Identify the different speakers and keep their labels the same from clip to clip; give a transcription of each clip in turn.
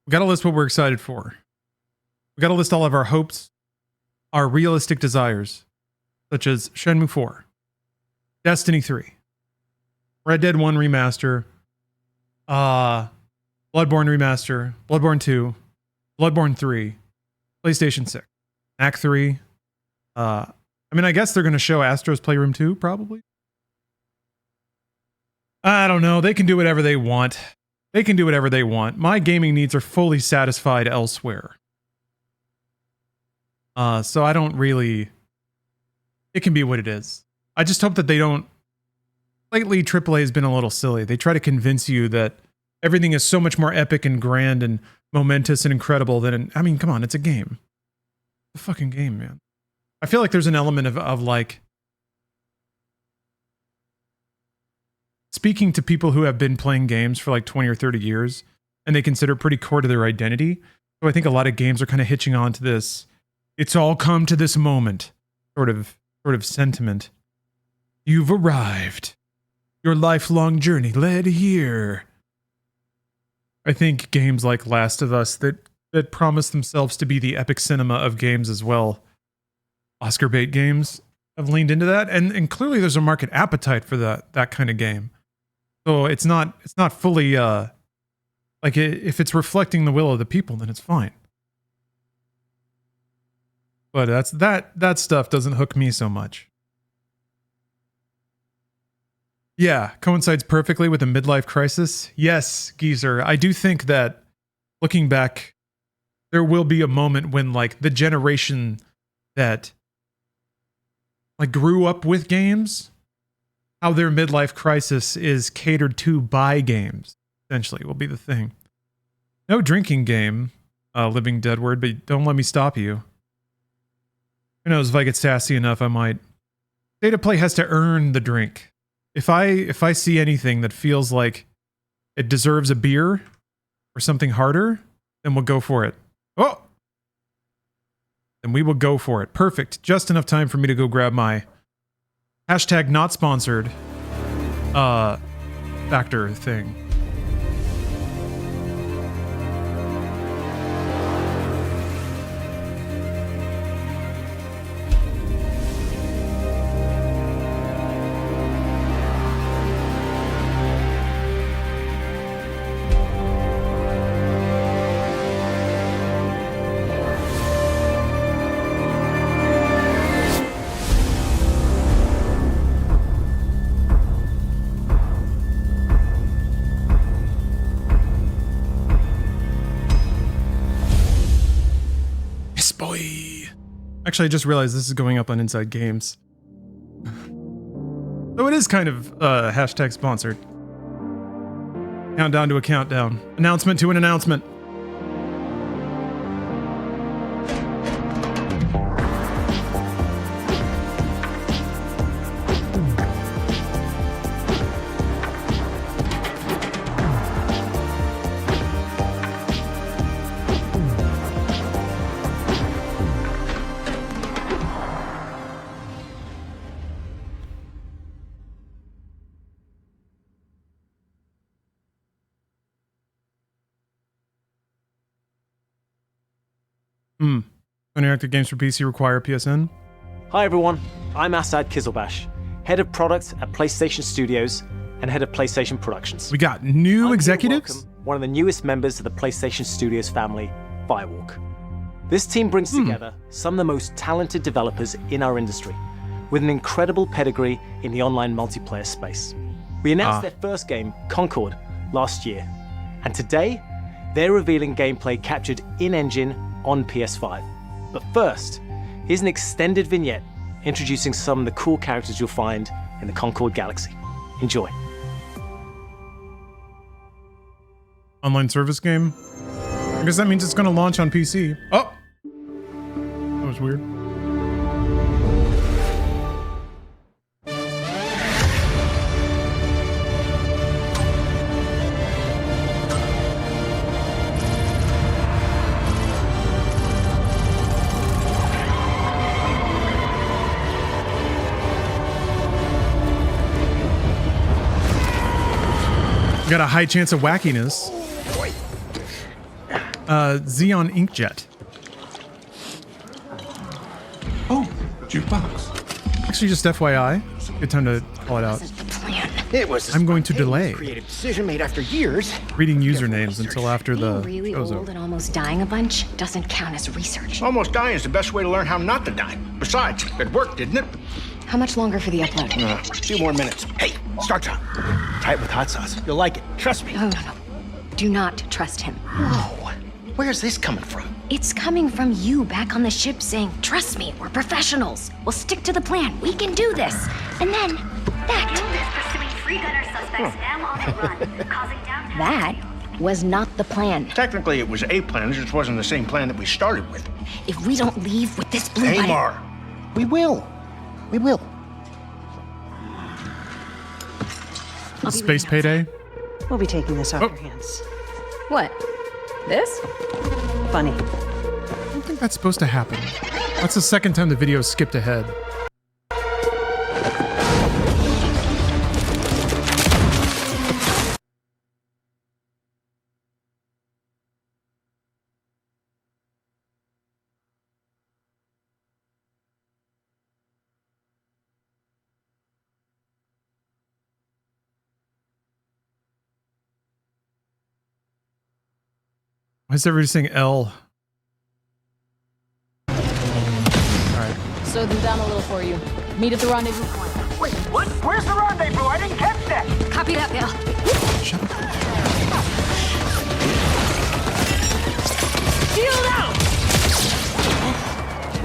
Speaker 1: We got to list what we're excited for. We got to list all of our hopes, our realistic desires, such as Shenmue 4, Destiny 3, Red Dead 1 Remaster, Bloodborne Remaster, Bloodborne 2, Bloodborne 3, PlayStation 6, Act 3. I mean, I guess they're going to show Astro's Playroom 2, probably. I don't know. They can do whatever they want. They can do whatever they want. My gaming needs are fully satisfied elsewhere. So I don't really... It can be what it is. I just hope that they don't... Lately, AAA has been a little silly. They try to convince you that everything is so much more epic and grand and momentous and incredible than... I mean, come on, it's a game. It's a fucking game, man. I feel like there's an element of like... Speaking to people who have been playing games for like 20 or 30 years, and they consider it pretty core to their identity. So I think a lot of games are kind of hitching on to this, it's all come to this moment sort of sentiment. You've arrived. Your lifelong journey led here. I think games like Last of Us that promise themselves to be the epic cinema of games as well. Oscar bait games have leaned into that, and clearly there's a market appetite for that kind of game. So it's not fully like if it's reflecting the will of the people, then it's fine. But that stuff doesn't hook me so much. Yeah, coincides perfectly with a midlife crisis. Yes, Geezer, I do think that looking back, there will be a moment when like the generation that like grew up with games, how their midlife crisis is catered to by games, essentially, will be the thing. No drinking game, Living Deadward, but don't let me stop you. Who knows, if I get sassy enough, I might. State of play has to earn the drink. If I see anything that feels like it deserves a beer or something harder, then we'll go for it. Oh! Then we will go for it. Perfect. Just enough time for me to go grab my hashtag not sponsored factor thing. Actually, I just realized this is going up on Inside Games. So it is kind of hashtag sponsored. Countdown to a countdown. Announcement to an announcement. Interactive games for PC require PSN.
Speaker 2: Hi everyone, I'm Asad Kizilbash, Head of Product at PlayStation Studios and Head of PlayStation Productions.
Speaker 1: We got new executives?
Speaker 2: Welcome one of the newest members of the PlayStation Studios family, Firewalk. This team brings together some of the most talented developers in our industry, with an incredible pedigree in the online multiplayer space. We announced their first game, Concord, last year, and today they're revealing gameplay captured in-engine on PS5. But first, here's an extended vignette introducing some of the cool characters you'll find in the Concord galaxy. Enjoy.
Speaker 1: Online service game? I guess that means it's going to launch on PC. Oh! That was weird. Got a high chance of wackiness. Xeon Inkjet.
Speaker 3: Oh, jukebox.
Speaker 1: Actually, just FYI, good time to call it out.
Speaker 4: It was
Speaker 1: I'm going to delay
Speaker 4: creative decision made after years.
Speaker 1: reading usernames until after the
Speaker 5: Being really
Speaker 1: show's
Speaker 5: old
Speaker 1: over.
Speaker 5: and almost dying a bunch doesn't count as research.
Speaker 4: Almost dying is the best way to learn how not to die. Besides, it worked, didn't it?
Speaker 5: How much longer for the upload?
Speaker 4: A few more minutes. Hey, start time. Try it with hot sauce. You'll like it. Trust me.
Speaker 5: No. Do not trust him.
Speaker 4: Whoa. Where's this coming from?
Speaker 5: It's coming from you back on the ship saying, trust me, we're professionals. We'll stick to the plan. We can do this. And then that.
Speaker 6: Pursuing free gunner suspects now on the run, causing downtown.
Speaker 5: That was not the plan.
Speaker 4: Technically, it was a plan. It just wasn't the same plan that we started with.
Speaker 5: If we don't leave with this blue body...
Speaker 4: Amar, we will. We will.
Speaker 5: I'll be
Speaker 1: Space
Speaker 5: waiting
Speaker 1: Payday.
Speaker 7: We'll be taking this off
Speaker 1: Oh.
Speaker 7: your hands.
Speaker 5: What? This?
Speaker 7: Funny.
Speaker 1: I don't think that's supposed to happen. That's the second time the video skipped ahead. Why is everybody saying L? Alright.
Speaker 8: Slow them down a little for you. Meet at the rendezvous point.
Speaker 4: Wait, what? Where's the rendezvous? I didn't catch that.
Speaker 5: Copy that, Bill.
Speaker 1: Shut up.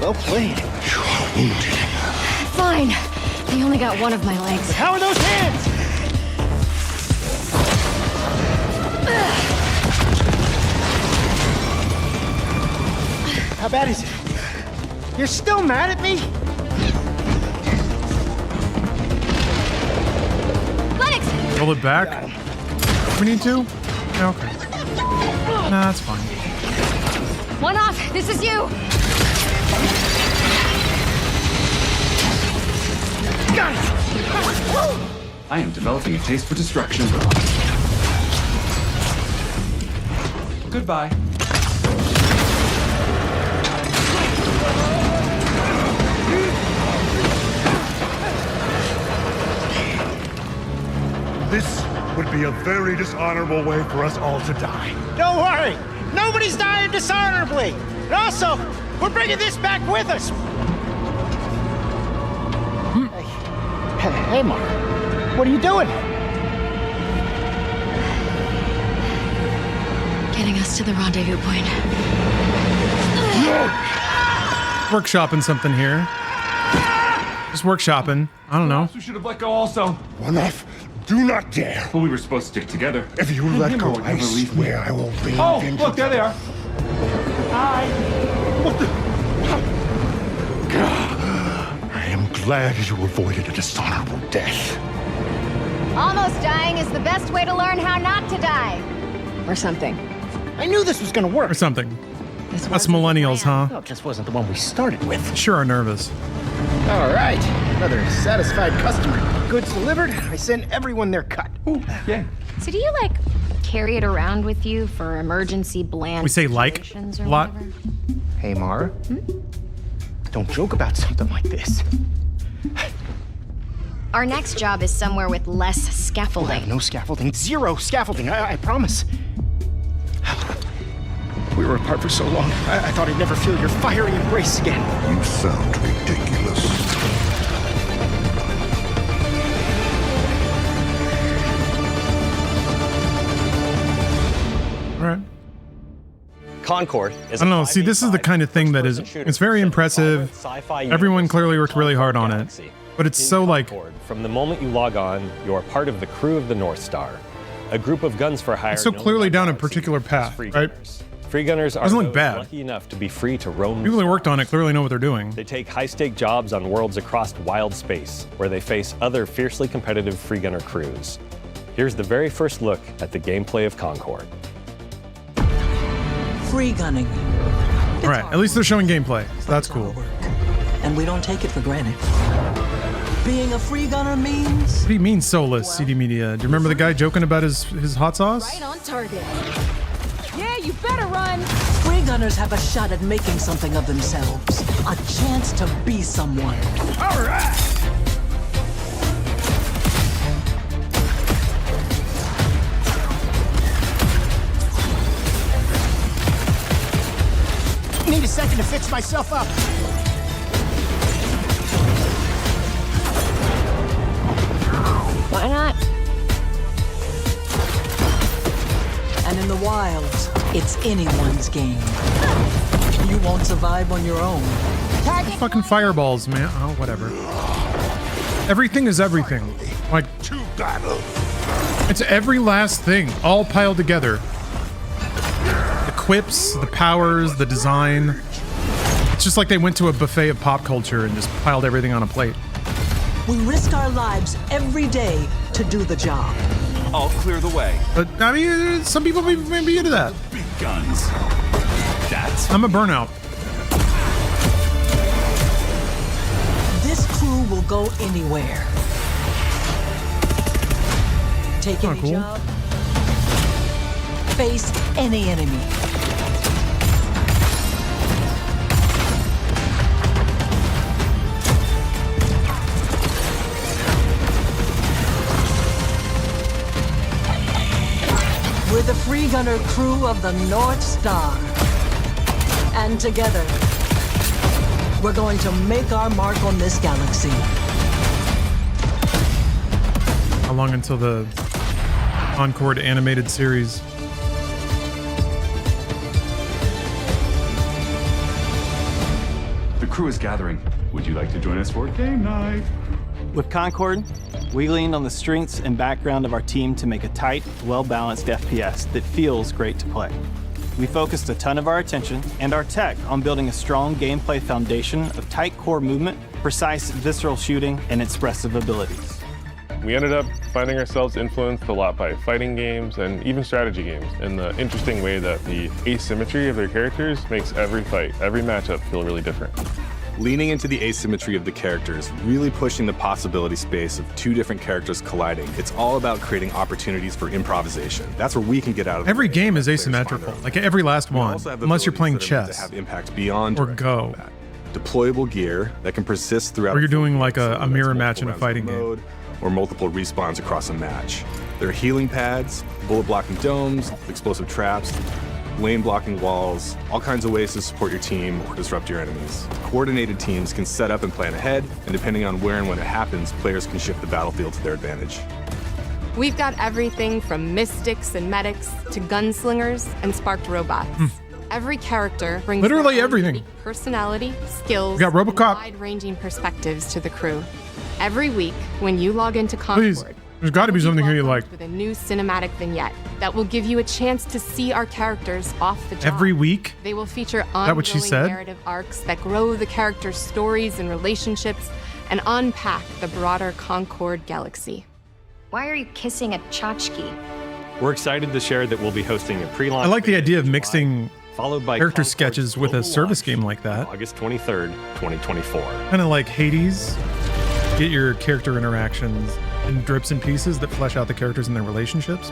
Speaker 4: Well played.
Speaker 5: Fine. They only got one of my legs.
Speaker 4: How are those hands? How bad is it? You're still mad at me?
Speaker 5: Legs!
Speaker 1: Roll it back. We need to? Yeah, okay. Nah, that's fine.
Speaker 5: One off. This is you.
Speaker 4: Got it!
Speaker 3: I am developing a taste for destruction. Goodbye.
Speaker 9: This would be a very dishonorable way for us all to die.
Speaker 4: Don't worry. Nobody's dying dishonorably. And also, we're bringing this back with us. Hey, Mark. What are you doing?
Speaker 5: Getting us to the rendezvous point.
Speaker 1: Workshopping something here. Just workshopping. I don't know.
Speaker 3: Perhaps we should have let go also.
Speaker 9: One off. Do not dare.
Speaker 3: Well, we were supposed to stick together.
Speaker 9: If you
Speaker 3: And
Speaker 9: let
Speaker 3: him
Speaker 9: go,
Speaker 3: would
Speaker 9: I
Speaker 3: never leave me.
Speaker 9: swear I will be
Speaker 3: Oh,
Speaker 9: vengeance.
Speaker 3: look, there they are. Hi.
Speaker 9: What the? I am glad you avoided a dishonorable death.
Speaker 5: Almost dying is the best way to learn how not to die. Or something.
Speaker 4: I knew this was gonna work.
Speaker 1: Or something.
Speaker 5: This
Speaker 1: Us
Speaker 5: wasn't the
Speaker 1: millennials,
Speaker 5: plan.
Speaker 1: huh?
Speaker 4: Well, it just wasn't the one we started with.
Speaker 1: Sure are nervous.
Speaker 4: All right. Another satisfied customer. Goods delivered. I send everyone their cut.
Speaker 3: Ooh, yeah.
Speaker 5: So do you, like, carry it around with you for emergency bland
Speaker 1: We say like
Speaker 5: situations or
Speaker 1: a lot.
Speaker 5: whatever?
Speaker 4: Hey, Mara. Don't joke about something like this.
Speaker 5: Our next job is somewhere with less scaffolding.
Speaker 4: No scaffolding. Zero scaffolding. I promise. We were apart for so long. I thought I'd never feel your fiery embrace again.
Speaker 9: You sound ridiculous.
Speaker 1: All right.
Speaker 2: Concord is
Speaker 1: I don't know. See, this is the kind of thing that is, it's very impressive. Everyone clearly worked really hard on it. But it's so like,
Speaker 10: From the moment you log on, you are part of the crew of the North Star, a group of guns for hire.
Speaker 1: it's so
Speaker 10: known
Speaker 1: clearly
Speaker 10: in
Speaker 1: down a
Speaker 10: Galaxy
Speaker 1: particular
Speaker 10: as
Speaker 1: path,
Speaker 10: free
Speaker 1: right?
Speaker 10: gunners. Free gunners are
Speaker 1: Doesn't look
Speaker 10: those
Speaker 1: bad.
Speaker 10: lucky enough to be free to roam. the
Speaker 1: people that
Speaker 10: skies.
Speaker 1: worked on it clearly know what they're doing.
Speaker 10: They take high-stake jobs on worlds across wild space, where they face other fiercely competitive free gunner crews. Here's the very first look at the gameplay of Concord.
Speaker 11: Free gunning.
Speaker 1: All right, at least they're showing gameplay, so that's cool. What
Speaker 11: And we don't take it for granted. Being a free gunner means
Speaker 1: do you mean soulless, CD Media? Do you remember the guy joking about his hot sauce?
Speaker 8: Right on target. Yeah, you better run.
Speaker 11: Free gunners have a shot at making something of themselves. A chance to be someone.
Speaker 9: All right.
Speaker 4: Need a second to fix myself up.
Speaker 5: Why not?
Speaker 11: And in the wilds, it's anyone's game. You won't survive on your own.
Speaker 1: Fucking fireballs, man. Oh, whatever. Everything is everything. Like, it's every last thing all piled together. The quips, the powers, the design. It's just like they went to a buffet of pop culture and just piled everything on a plate.
Speaker 11: We risk our lives every day to do the job.
Speaker 3: I'll clear the way.
Speaker 1: But I mean, some people may be into that.
Speaker 3: Big guns. That's
Speaker 1: I'm a burnout.
Speaker 11: This crew will go anywhere. Take any
Speaker 1: cool.
Speaker 11: job. Face any enemy. We're the Free Gunner crew of the North Star. And together, we're going to make our mark on this galaxy.
Speaker 1: How long until the Concord animated series?
Speaker 3: the crew is gathering. Would you like to join us for game night?
Speaker 2: With Concord, we leaned on the strengths and background of our team to make a tight, well-balanced FPS that feels great to play. We focused a ton of our attention and our tech on building a strong gameplay foundation of tight core movement, precise visceral shooting, and expressive abilities.
Speaker 12: We ended up finding ourselves influenced a lot by fighting games and even strategy games in the interesting way that the asymmetry of their characters makes every fight, every matchup feel really different.
Speaker 13: Leaning into the asymmetry of the characters, really pushing the possibility space of two different characters colliding. It's all about creating opportunities for improvisation. That's where we can get out of
Speaker 1: every game is asymmetrical, like every last one, unless you're playing chess
Speaker 13: have impact beyond
Speaker 1: or Go.
Speaker 13: Combat. Deployable gear that can persist throughout.
Speaker 1: Or you're doing like a mirror match in a fighting game.
Speaker 13: Or multiple respawns across a match. There are healing pads, bullet blocking domes, explosive traps, lane blocking walls, all kinds of ways to support your team or disrupt your enemies. Coordinated teams can set up and plan ahead, and depending on where and when it happens, players can shift the battlefield to their advantage.
Speaker 14: We've got everything from mystics and medics to gunslingers and sparked robots. Every character brings
Speaker 1: literally
Speaker 14: their own
Speaker 1: everything.
Speaker 14: unique personality, skills,
Speaker 1: We got RoboCop.
Speaker 14: and wide-ranging perspectives to the crew. Every week, when you log into Concord,
Speaker 1: Please, there's got to be something here you like.
Speaker 14: with a new cinematic vignette that will give you a chance to see our characters off the job.
Speaker 1: Every week?
Speaker 14: They will feature
Speaker 1: that what she
Speaker 14: ongoing
Speaker 1: said?
Speaker 14: narrative arcs that grow the characters' stories and relationships and unpack the broader Concord galaxy.
Speaker 5: Why are you kissing a tchotchke?
Speaker 10: We're excited to share that we'll be hosting a pre-launch.
Speaker 1: I like the idea of mixing
Speaker 10: followed by
Speaker 1: character
Speaker 10: Concord's
Speaker 1: sketches with a
Speaker 10: global
Speaker 1: service
Speaker 10: launch
Speaker 1: game like that.
Speaker 10: August 23rd, 2024.
Speaker 1: Kind of like Hades. Get your character interactions in drips and pieces that flesh out the characters and their relationships,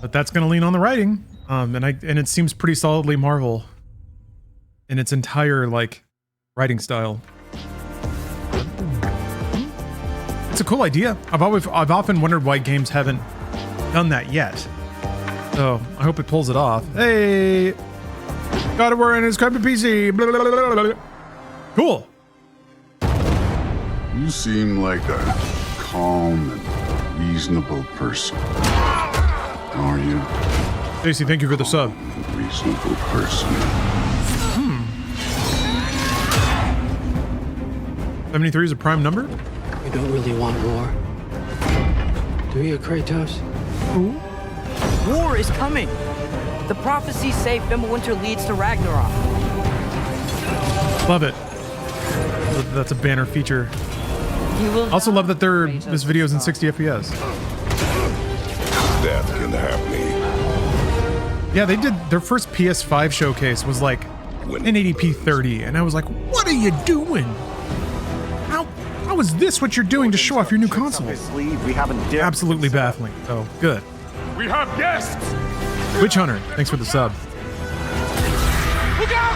Speaker 1: but that's going to lean on the writing, and it seems pretty solidly Marvel in its entire like writing style. It's a cool idea. I've often wondered why games haven't done that yet. So I hope it pulls it off. Hey, gotta wear in his crappy PC. Blah, blah, blah, blah, blah. Cool.
Speaker 9: You seem like a calm and reasonable person. Are you?
Speaker 1: Stacy, thank you for the sub.
Speaker 9: Reasonable person.
Speaker 1: 73 is a prime number?
Speaker 15: You don't really want war, do you, Kratos?
Speaker 16: War is coming. The prophecies say Fimbulwinter leads to Ragnarok.
Speaker 1: Love it. That's a banner feature. Also love that this video is in 60 FPS.
Speaker 9: Death can happen.
Speaker 1: Yeah, they did their first PS5 showcase was like 1080p 30, and I was like, what are you doing? How How is this what you're doing to show off your new console?
Speaker 2: We haven't
Speaker 1: Absolutely baffling. Oh, good.
Speaker 12: We have guests!
Speaker 1: Witch Hunter, thanks for the sub.
Speaker 12: Look out!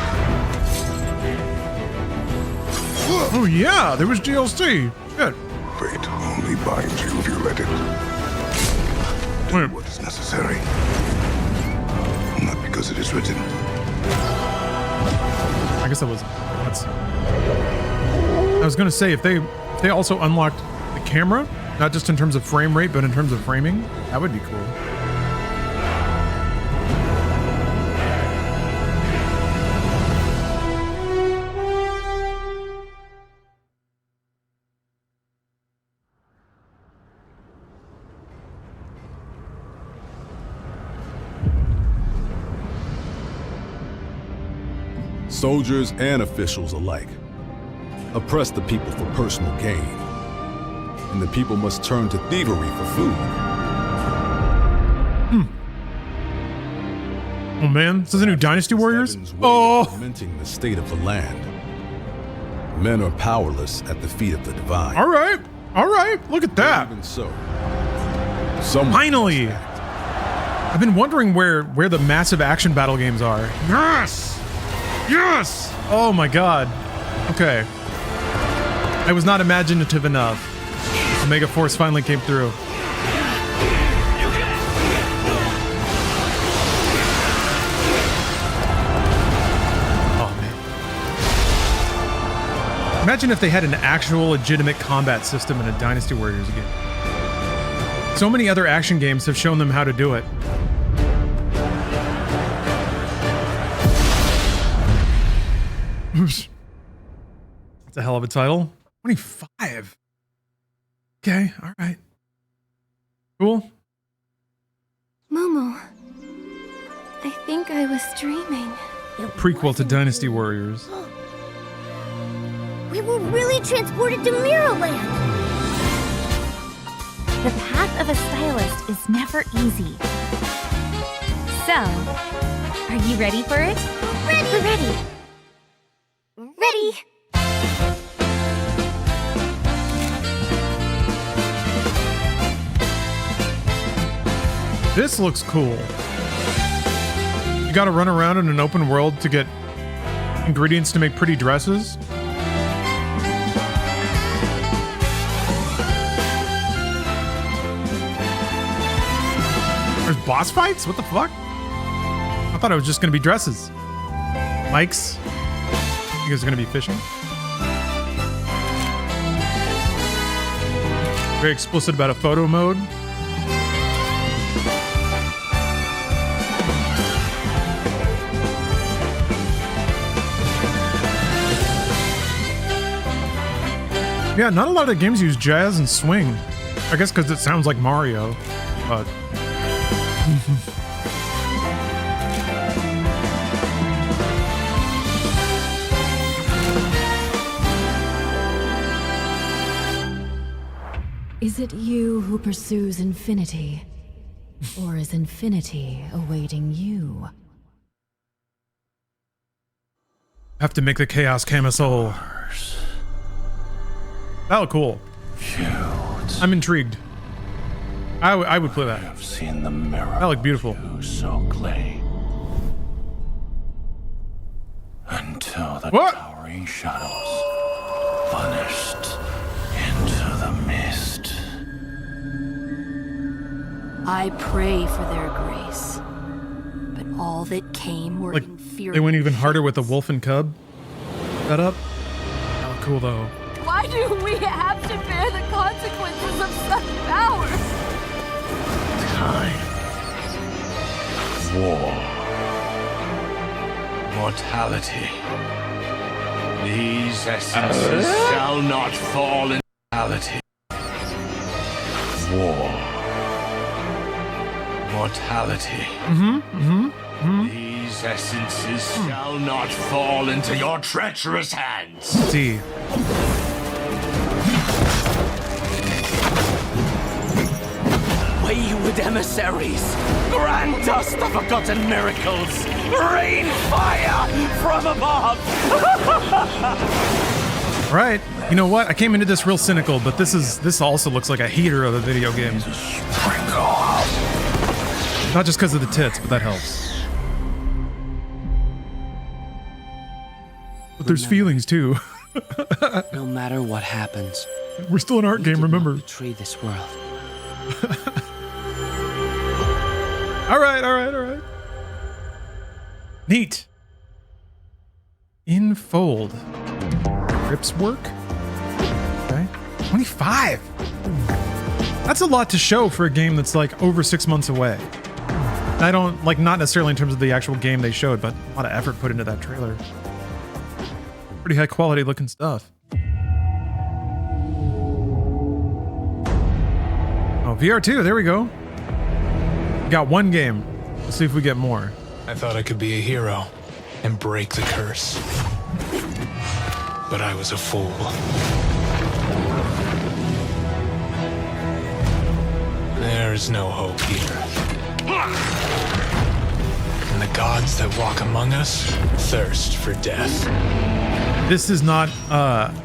Speaker 1: Oh yeah, there was DLC. Good.
Speaker 9: Fate only binds you if you let it. Do what is necessary. Not because it is written.
Speaker 1: I guess that was. I was gonna say if they also unlocked the camera, not just in terms of frame rate, but in terms of framing, that would be cool.
Speaker 17: Soldiers and officials alike oppress the people for personal gain, and the people must turn to thievery for food.
Speaker 1: Oh man, this is a new Dynasty Warriors? Oh!
Speaker 17: Lamenting the state of the land. Men are powerless at the feet of the divine.
Speaker 1: All right, look at that.
Speaker 17: Even so,
Speaker 1: finally! I've been wondering where the massive action battle games are. Yes! Yes! Oh my god. Okay. I was not imaginative enough. Omega Force finally came through. Oh man. Imagine if they had an actual legitimate combat system in a Dynasty Warriors game. So many other action games have shown them how to do it. Oops. That's a hell of a title. 25. Okay, all right. Cool.
Speaker 18: Momo, I think I was dreaming.
Speaker 1: A prequel to Dynasty Warriors.
Speaker 18: We were really transported to Mirrorland.
Speaker 19: The path of a stylist is never easy. So, are you ready for it?
Speaker 18: Ready!
Speaker 19: We're ready.
Speaker 18: Ready!
Speaker 1: This looks cool. You gotta run around in an open world to get ingredients to make pretty dresses. There's boss fights? What the fuck? I thought it was just gonna be dresses. Mics? You guys are gonna be fishing? Very explicit about a photo mode. Yeah, not a lot of games use jazz and swing. I guess because it sounds like Mario, but...
Speaker 20: Is it you who pursues infinity? Or is infinity awaiting you?
Speaker 1: Have to make the Chaos Camisole. That looked cool. I'm intrigued. I would play that.
Speaker 21: I've seen the mirror.
Speaker 1: That looked beautiful.
Speaker 21: So clay. Until the towering shadows vanished into the mist.
Speaker 20: I pray for their grace, but all that came were inferior.
Speaker 1: They went even harder with the wolf and cub setup. That looked cool though.
Speaker 18: Why do we have to bear the consequences of such power?
Speaker 21: Time. War. Mortality. These essences shall not fall in mortality. War. Mortality. These essences shall not fall into your treacherous hands.
Speaker 1: See.
Speaker 16: Wayward emissaries, grant us the forgotten miracles. Rain fire from above.
Speaker 1: All right, you know what? I came into this real cynical, but this also looks like a heater of a video game. Not just because of the tits, but that helps. But there's feelings too.
Speaker 15: No matter what happens,
Speaker 1: we're still an art game, remember?
Speaker 15: Betray this world.
Speaker 1: All right. Neat. In fold. Grips work. Okay. 25. That's a lot to show for a game that's like over 6 months away. I don't like, not necessarily in terms of the actual game they showed, but a lot of effort put into that trailer. Pretty high quality looking stuff. Oh, VR2, there we go. Got one game. Let's see if we get more.
Speaker 6: I thought I could be a hero and break the curse. But I was a fool. There is no hope here. And the gods that walk among us thirst for death.
Speaker 1: This is not,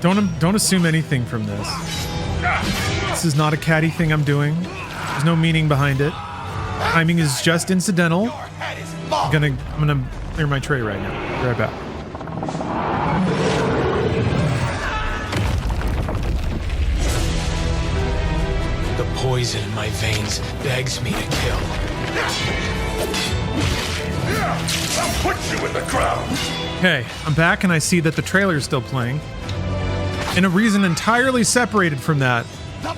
Speaker 1: don't assume anything from this. This is not a catty thing I'm doing. There's no meaning behind it. Timing is just incidental. I'm gonna clear my tray right now. Be right back.
Speaker 6: The poison in my veins begs me to kill.
Speaker 21: I'll put you in the ground.
Speaker 1: Okay, I'm back and I see that the trailer is still playing. And a reason entirely separated from that,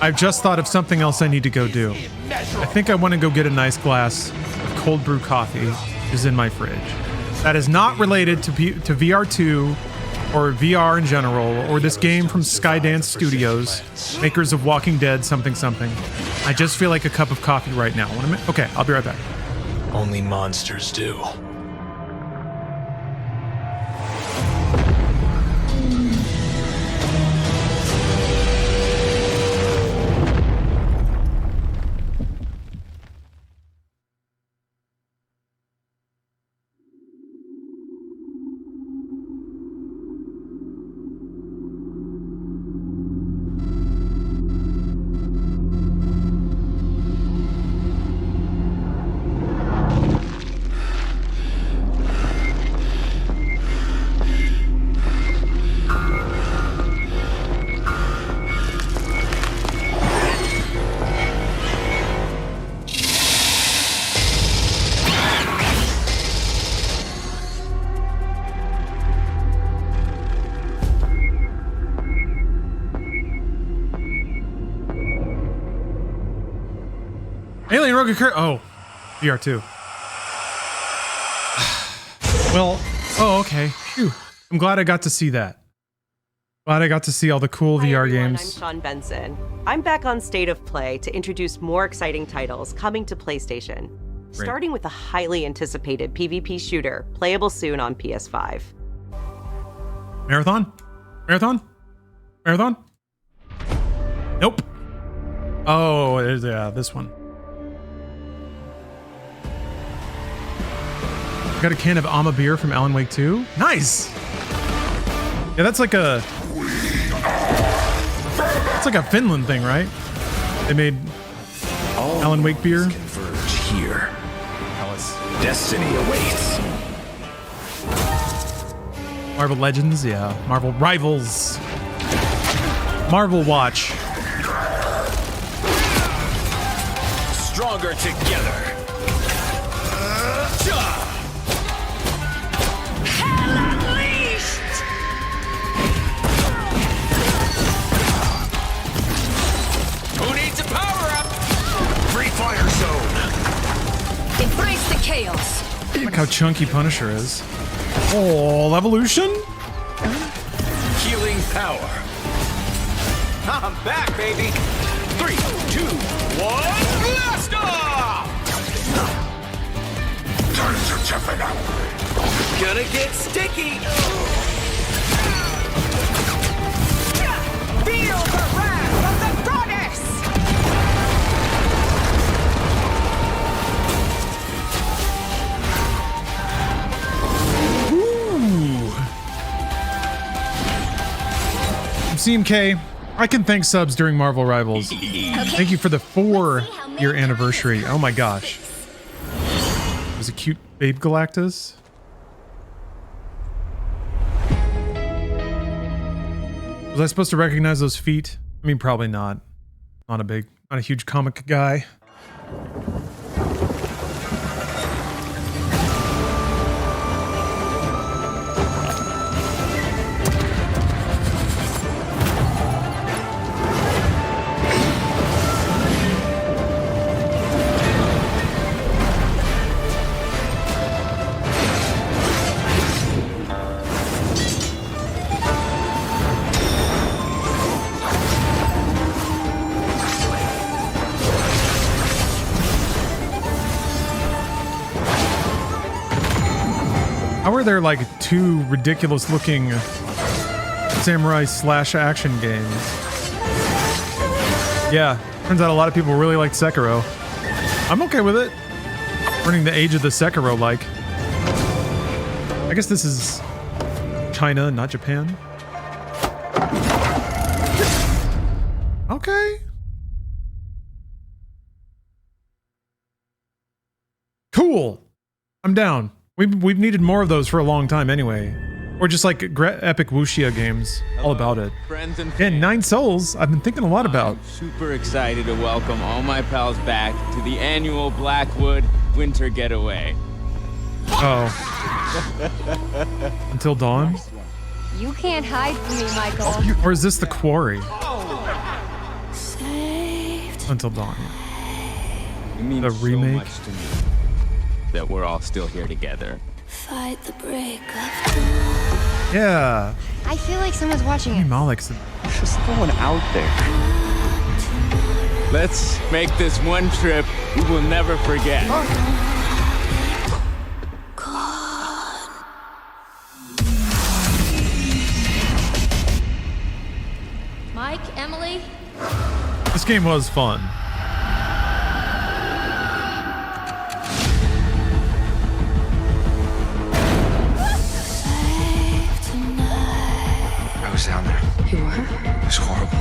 Speaker 1: I've just thought of something else I need to go do. I think I want to go get a nice glass of cold brew coffee, which is in my fridge. That is not related to VR2 or VR in general, or this game from Skydance Studios, makers of Walking Dead something. I just feel like a cup of coffee right now. Okay, I'll be right back.
Speaker 6: Only monsters do.
Speaker 1: Alien Rogue occur. Oh, VR2. Well, oh, okay. Phew. I'm glad I got to see that. Glad I got to see all the cool
Speaker 22: Hi,
Speaker 1: VR
Speaker 22: everyone.
Speaker 1: games.
Speaker 22: I'm Sean Benson. I'm back on State of Play to introduce more exciting titles coming to PlayStation, starting with a highly anticipated PvP shooter, playable soon on PS5.
Speaker 1: Marathon? Nope. Oh, yeah, this one. Got a can of Alma beer from Alan Wake 2. Nice. Yeah, that's like a Finland thing, right? They made Alan Wake beer.
Speaker 21: Converge here. Destiny awaits.
Speaker 1: Marvel Legends, yeah. Marvel Rivals. Marvel Watch.
Speaker 21: Stronger together. Fire zone.
Speaker 18: Embrace the chaos.
Speaker 1: Look how chunky Punisher is. Oh, evolution?
Speaker 21: Healing power. I'm back, baby. 3, 2, 1, blast off! Turns are jumping up. Gonna get sticky.
Speaker 18: Feel the wrath of the goddess.
Speaker 1: CMK, I can thank subs during Marvel Rivals. Thank you for the 4-year anniversary. Oh my gosh. Was it cute Babe Galactus? Was I supposed to recognize those feet? I mean, probably not. Not a huge comic guy. How are there like 2 ridiculous looking samurai slash action games? Yeah, turns out a lot of people really like Sekiro. I'm okay with it. Running the age of the Sekiro like. I guess this is China, not Japan. Okay. Cool. I'm down. We've needed more of those for a long time anyway. Or just like epic wuxia games. All about it.
Speaker 7: Friends and
Speaker 1: yeah, 9 Souls, I've been thinking a lot about.
Speaker 7: I'm super excited to welcome all my pals back to the annual Blackwood Winter Getaway.
Speaker 1: Oh. Until Dawn?
Speaker 18: You can't hide from me, Michael.
Speaker 1: Or is this the Quarry? Until Dawn.
Speaker 7: It means
Speaker 1: the remake.
Speaker 7: So much to me that we're all still here together.
Speaker 18: Fight the break of dawn.
Speaker 1: Yeah.
Speaker 18: I feel like someone's watching it.
Speaker 1: Malik's
Speaker 7: just going out there. Let's make this one trip we will never forget.
Speaker 18: Mike, Emily?
Speaker 1: This game was fun.
Speaker 3: I was down there.
Speaker 18: You were?
Speaker 3: It was horrible.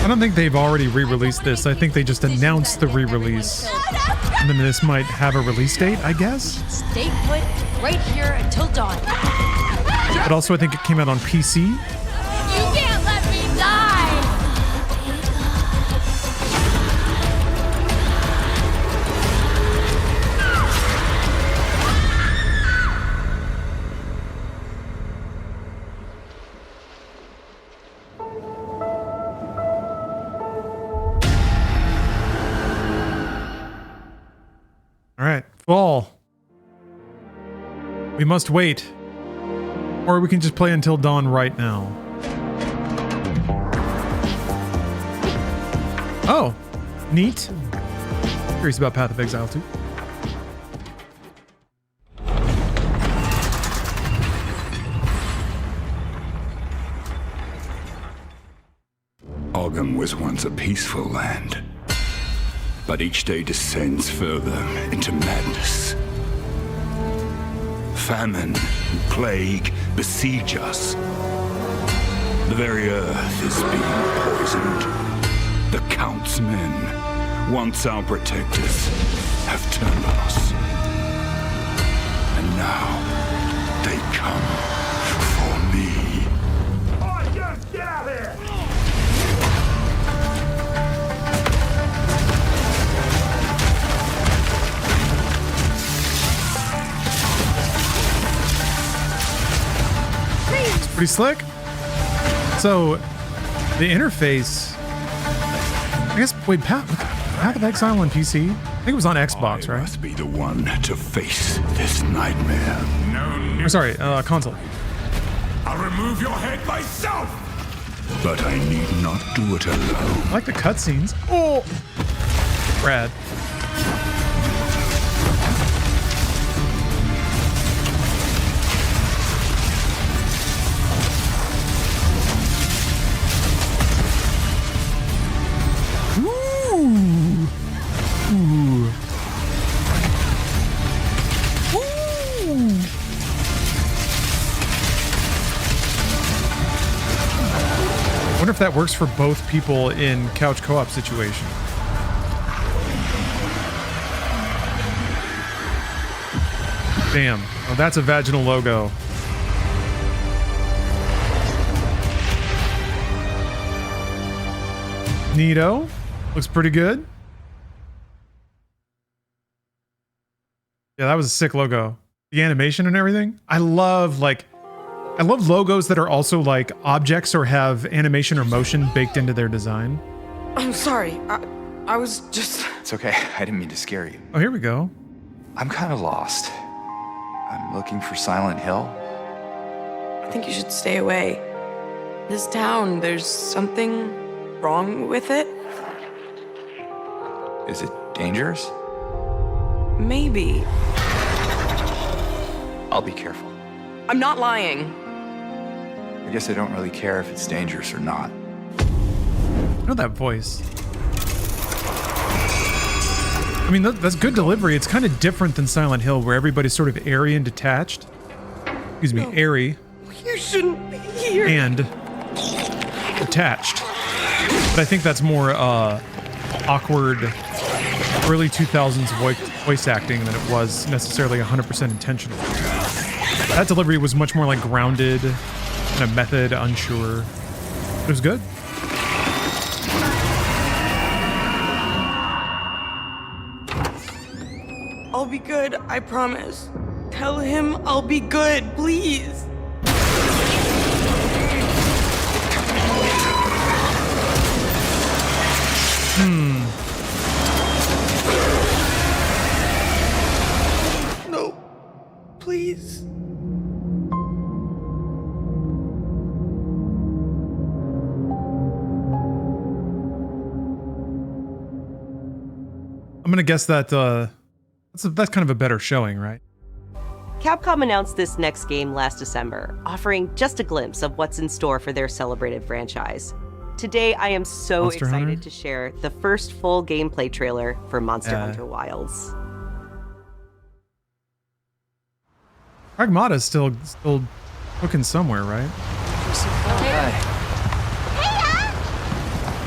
Speaker 1: I don't think they've already re-released this. I think they just announced the re-release. And then this might have a release date, I guess?
Speaker 18: Stay put right here until dawn.
Speaker 1: But also I think it came out on PC.
Speaker 18: You can't let me die!
Speaker 1: All right, fall. We must wait. Or we can just play until dawn right now. Oh, neat. Curious about Path of Exile 2.
Speaker 9: Ogham was once a peaceful land, but each day descends further into madness. Famine and plague besiege us. The very earth is being poisoned. The Count's men, once our protectors, have turned on us. And now, they come for me.
Speaker 21: Oh, just get out of here!
Speaker 1: It's pretty slick. So, the interface... I guess, wait, Path of Exile on PC? I think it was on Xbox, right?
Speaker 9: I must be the one to face this nightmare.
Speaker 1: Or sorry, console.
Speaker 21: I'll remove your head myself!
Speaker 9: But I need not do it alone.
Speaker 1: I like the cutscenes. Oh! Rad. that works for both people in couch co-op situation. Damn. Oh, that's a vaginal logo. Neato. Looks pretty good. Yeah, that was a sick logo. The animation and everything. I love logos that are also like objects or have animation or motion baked into their design.
Speaker 4: I'm sorry. I was just...
Speaker 8: It's okay. I didn't mean to scare you.
Speaker 1: Oh, here we go.
Speaker 8: I'm kind of lost. I'm looking for Silent Hill.
Speaker 4: I think you should stay away. This town, there's something wrong with it.
Speaker 8: Is it dangerous?
Speaker 4: Maybe.
Speaker 8: I'll be careful.
Speaker 4: I'm not lying.
Speaker 8: I guess I don't really care if it's dangerous or not.
Speaker 1: I know that voice. I mean, that's good delivery. It's kind of different than Silent Hill, where everybody's sort of airy and detached. Excuse me, airy.
Speaker 4: You shouldn't be here.
Speaker 1: And attached. But I think that's more awkward early 2000s voice acting than it was necessarily 100% intentional. That delivery was much more like grounded, kind of method, unsure. It was good.
Speaker 4: I'll be good, I promise. Tell him I'll be good, please. No, please.
Speaker 1: I'm gonna guess that that's kind of a better showing, right?
Speaker 22: Capcom announced this next game last December, offering just a glimpse of what's in store for their celebrated franchise. Today, I am so
Speaker 1: Monster
Speaker 22: excited
Speaker 1: Hunter?
Speaker 22: to share the first full gameplay trailer for Monster Hunter Wilds.
Speaker 1: Pragmata's still looking somewhere, right?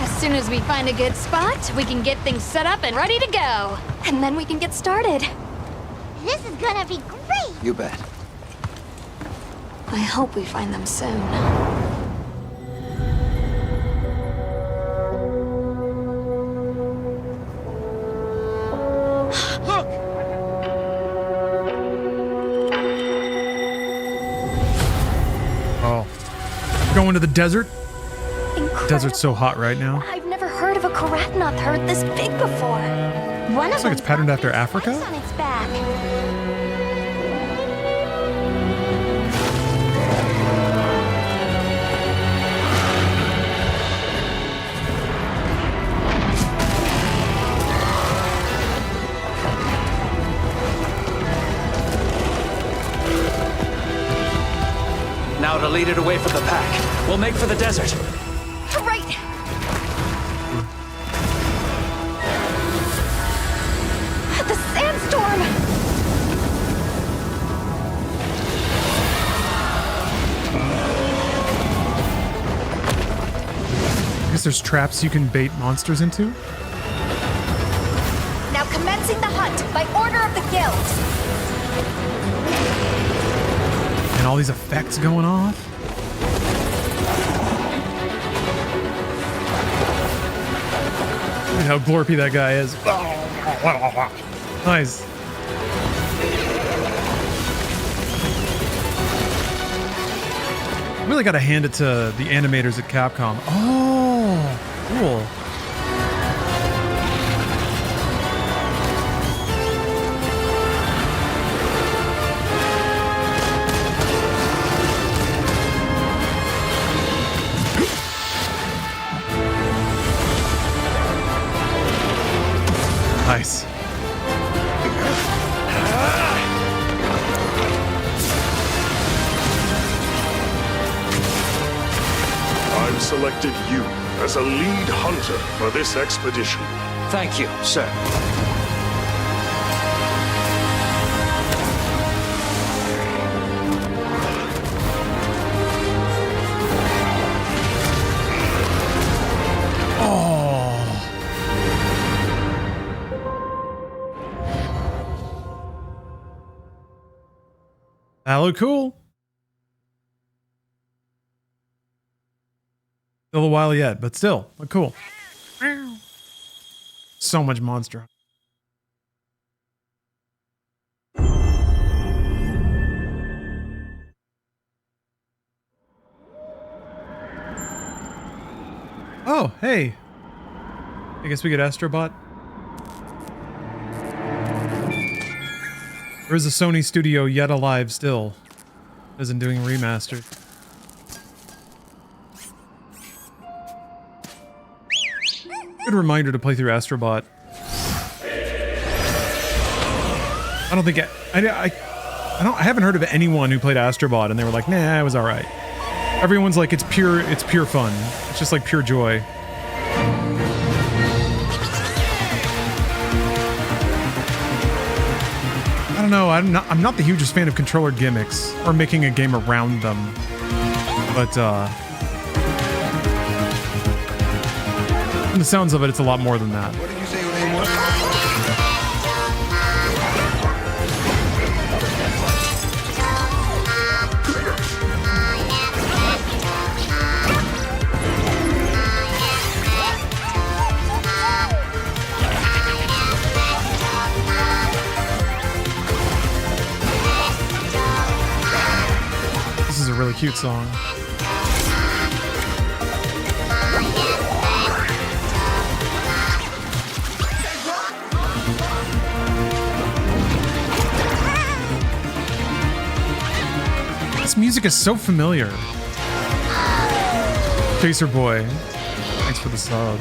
Speaker 18: As soon as we find a good spot, we can get things set up and ready to go. And then we can get started.
Speaker 23: This is gonna be great!
Speaker 8: You bet.
Speaker 18: I hope we find them soon.
Speaker 23: Look!
Speaker 1: Oh. Going to the desert?
Speaker 18: Incredible.
Speaker 1: Desert's so hot right now.
Speaker 18: I've never heard of a Karatnoth herd this big before. One
Speaker 1: Looks like it's patterned after Africa?
Speaker 18: on its back.
Speaker 24: Now to lead it away from the pack. We'll make for the desert.
Speaker 18: Right. The sandstorm.
Speaker 1: I guess there's traps you can bait monsters into?
Speaker 18: Now commencing the hunt by order of the guild.
Speaker 1: And all these effects going off? Look at how glorpy that guy is. Nice. Really got to hand it to the animators at Capcom. Oh, cool. Nice.
Speaker 25: I've selected you as a lead hunter for this expedition.
Speaker 24: Thank you, sir.
Speaker 1: That look cool. Still a while yet, but still look cool. So much monster. Oh, hey. I guess we get Astro Bot. There is a Sony studio yet alive still. Isn't doing remastered. Good reminder to play through Astro Bot. I don't think I haven't heard of anyone who played Astro Bot and they were like, nah, it was alright. Everyone's like, it's pure fun. It's just like pure joy. I don't know, I'm not the hugest fan of controller gimmicks or making a game around them. But from the sounds of it, it's a lot more than that.
Speaker 5: What did you say your name was?
Speaker 1: This is a really cute song. This music is so familiar. Chaser Boy, thanks for the sub.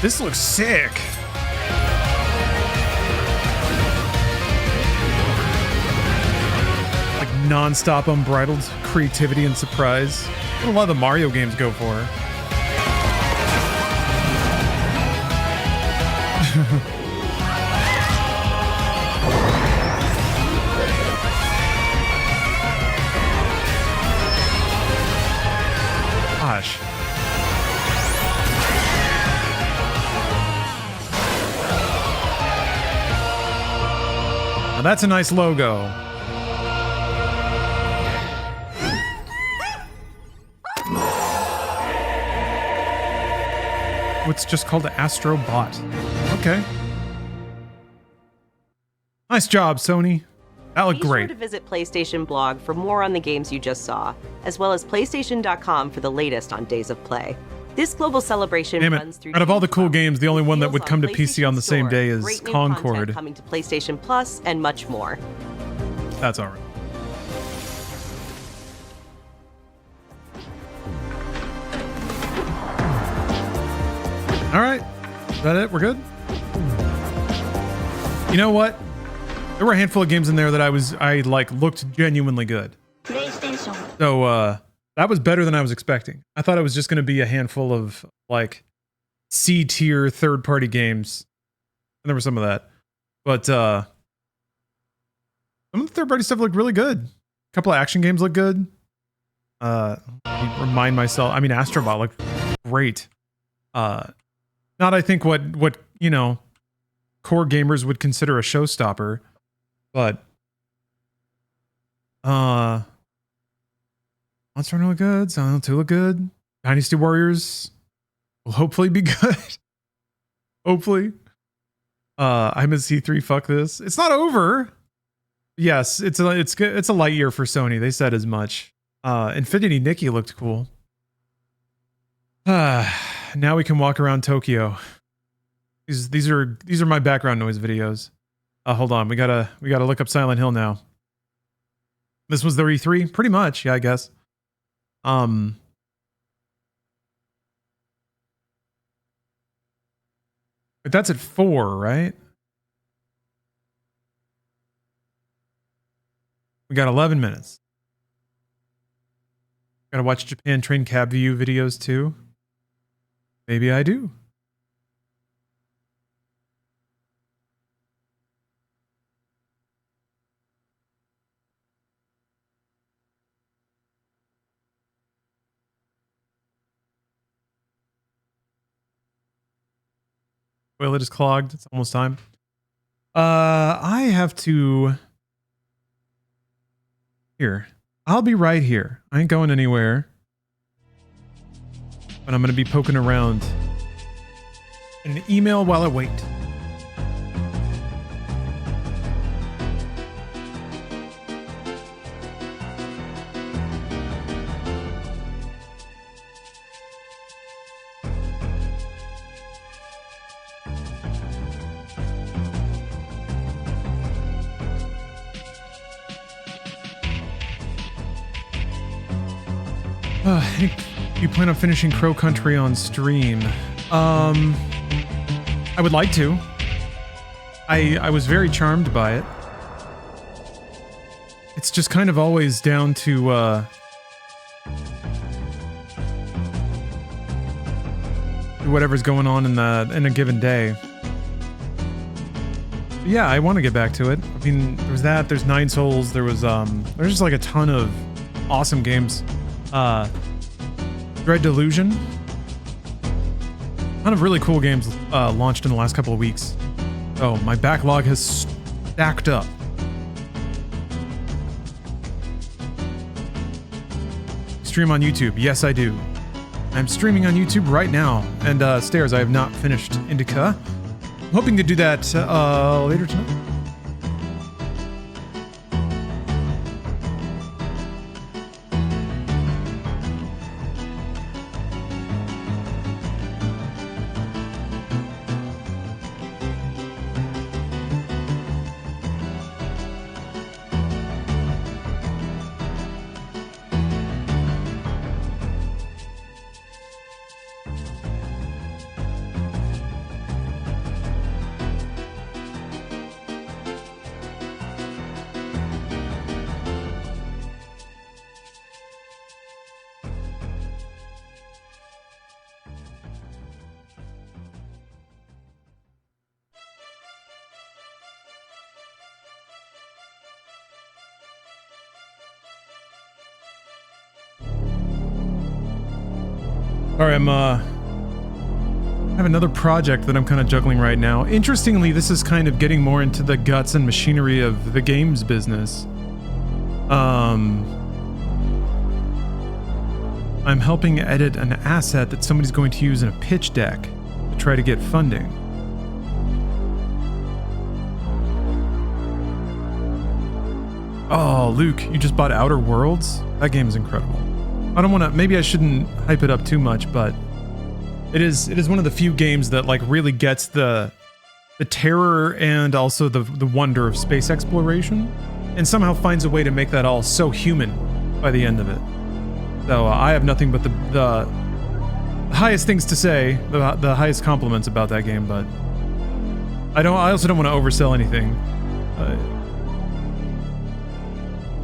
Speaker 1: This looks sick. Like non-stop unbridled creativity and surprise. What a lot of the Mario games go for. Gosh. That's a nice logo. What's just called Astro Bot. Okay. Nice job, Sony. That looked great.
Speaker 22: Be sure to visit PlayStation blog for more on the games you just saw, as well as PlayStation.com for the latest on Days of Play. This global celebration runs through.
Speaker 1: Out of all the cool games, the only one that would come to PC on the same day is Concord.
Speaker 22: Coming to PlayStation Plus and much more.
Speaker 1: That's all right. All right, is that it? We're good. You know what? There were a handful of games in there that I looked genuinely good. So that was better than I was expecting. I thought it was just going to be a handful of like C-tier third-party games. And there was some of that. But some of the third-party stuff looked really good. A couple of action games looked good. Remind myself, I mean, Astro Bot looked great. Not, I think, what you know, core gamers would consider a showstopper. But Monster Hunter look good. Silent Hill look good. Dynasty Warriors will hopefully be good. Hopefully. I'm a C3. Fuck this. It's not over. Yes, it's a light year for Sony. They said as much. Infinity Nikki looked cool. Now we can walk around Tokyo. These are my background noise videos. Hold on, we gotta look up Silent Hill now. This was their E3, pretty much. Yeah, I guess. But that's at 4, right? We got 11 minutes. Gotta watch Japan Train Cab View videos too. Maybe I do. Toilet is clogged. It's almost time. I have to... Here. I'll be right here. I ain't going anywhere. But I'm going to be poking around in an email while I wait. You plan on finishing Crow Country on stream? I would like to. I was very charmed by it. It's just kind of always down to whatever's going on in a given day. But yeah, I want to get back to it. I mean, there was that. There's Nine Souls. There's just like a ton of awesome games. Dread Delusion. A ton of really cool games launched in the last couple of weeks. Oh, my backlog has stacked up. Stream on YouTube. Yes, I do. I'm streaming on YouTube right now. And Stairs, I have not finished Indica. I'm hoping to do that later tonight. Alright, I have another project that I'm kind of juggling right now. Interestingly, this is kind of getting more into the guts and machinery of the games business. I'm helping edit an asset that somebody's going to use in a pitch deck to try to get funding. Oh, Luke, you just bought Outer Worlds? That game is incredible. I don't want to, maybe I shouldn't hype it up too much, but it is one of the few games that like really gets the terror and also the wonder of space exploration and somehow finds a way to make that all so human by the end of it. So I have nothing but the highest things to say, the highest compliments about that game, but I also don't want to oversell anything.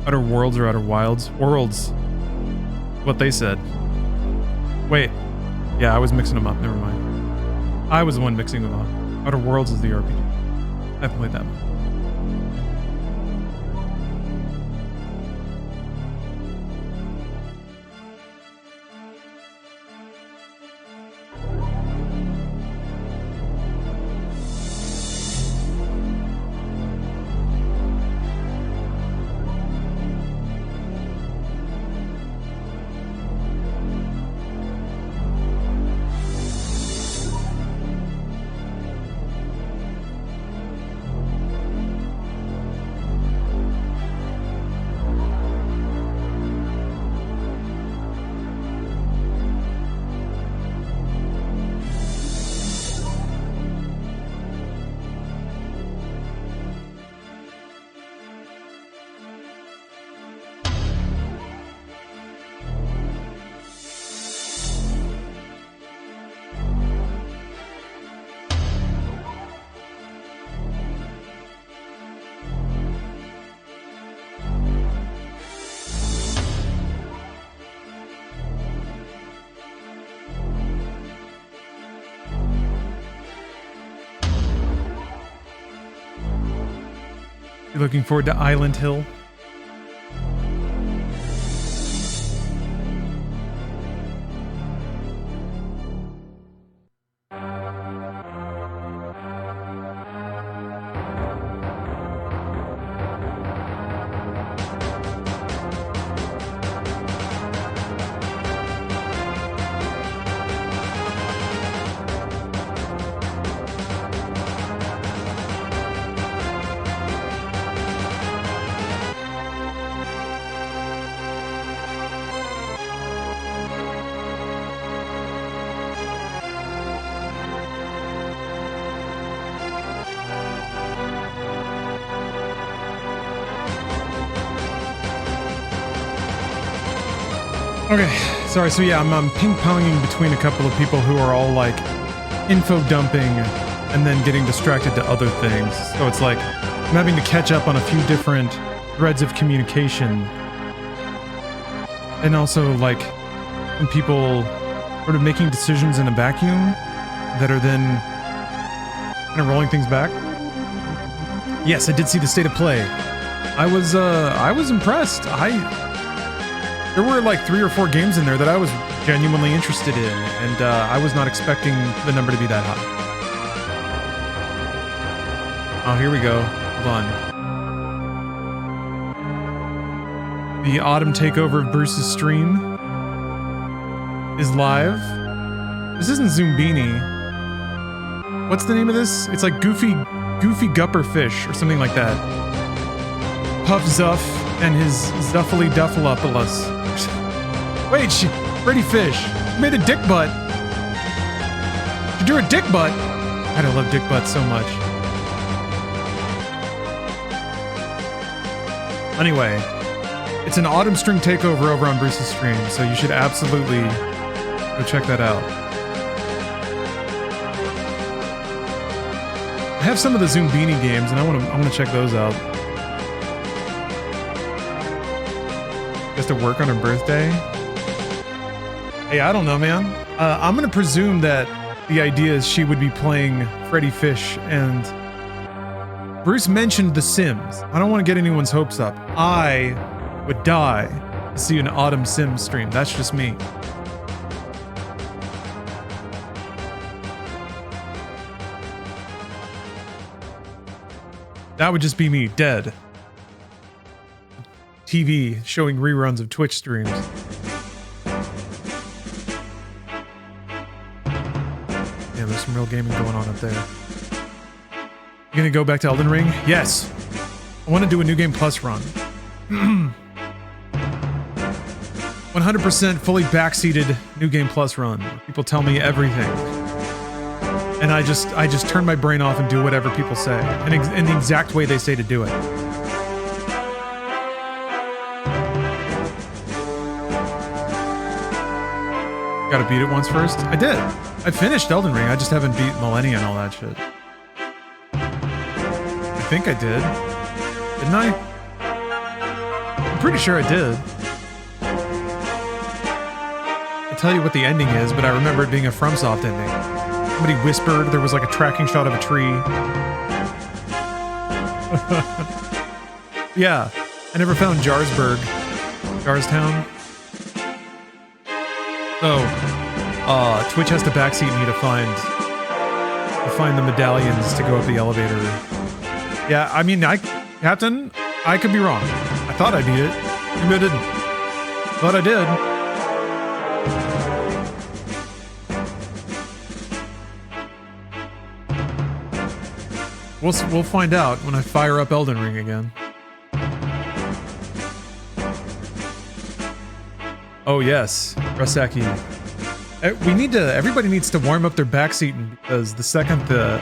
Speaker 1: Outer Worlds or Outer Wilds? Worlds. What they said. Wait. Yeah, I was mixing them up. Never mind. I was the one mixing them up. Outer Worlds is the RPG. I haven't played that one. You looking forward to Island Hill? Okay, sorry. So yeah, I'm ping-ponging between a couple of people who are all like info dumping and then getting distracted to other things. So it's like I'm having to catch up on a few different threads of communication. And also like when people sort of making decisions in a vacuum that are then kind of rolling things back. Yes, I did see the state of play. I was impressed. There were like 3 or 4 games in there that I was genuinely interested in, and I was not expecting the number to be that high. Oh, here we go. Hold on. The autumn takeover of Bruce's stream is live. This isn't Zoombini. What's the name of this? It's like Goofy Gupper Fish or something like that. Puff Zuff and his Zuffly Duffalopoulos. Wait, Freddy Fish. She made a dick butt. She drew a dick butt. God, I love dick butts so much. Anyway, it's an autumn string takeover over on Bruce's stream, so you should absolutely go check that out. I have some of the Zoombini games, and I want to check those out. Just to work on her birthday. Hey, I don't know, man. I'm gonna presume that the idea is she would be playing Freddy Fish, and Bruce mentioned The Sims. I don't want to get anyone's hopes up. I would die to see an Autumn Sims stream. That's just me. That would just be me, dead. TV showing reruns of Twitch streams. Yeah, there's some real gaming going on up there. You gonna go back to Elden Ring? Yes. I want to do a New Game Plus run. 100% fully backseated New Game Plus run. People tell me everything. And I just turn my brain off and do whatever people say. In the exact way they say to do it. Gotta beat it once first? I did. I finished Elden Ring, I just haven't beat Millennia and all that shit. I think I did. Didn't I? I'm pretty sure I did. I'll tell you what the ending is, but I remember it being a FromSoft ending. Somebody whispered, there was like a tracking shot of a tree. Yeah, I never found Jarlsberg. Jarstown. So, Twitch has to backseat me to find the medallions to go up the elevator. Yeah, I mean, Captain, I could be wrong. I thought I beat it. Maybe I didn't. Thought I did. We'll find out when I fire up Elden Ring again. Oh yes, Rasaki. Everybody needs to warm up their backseating because the second the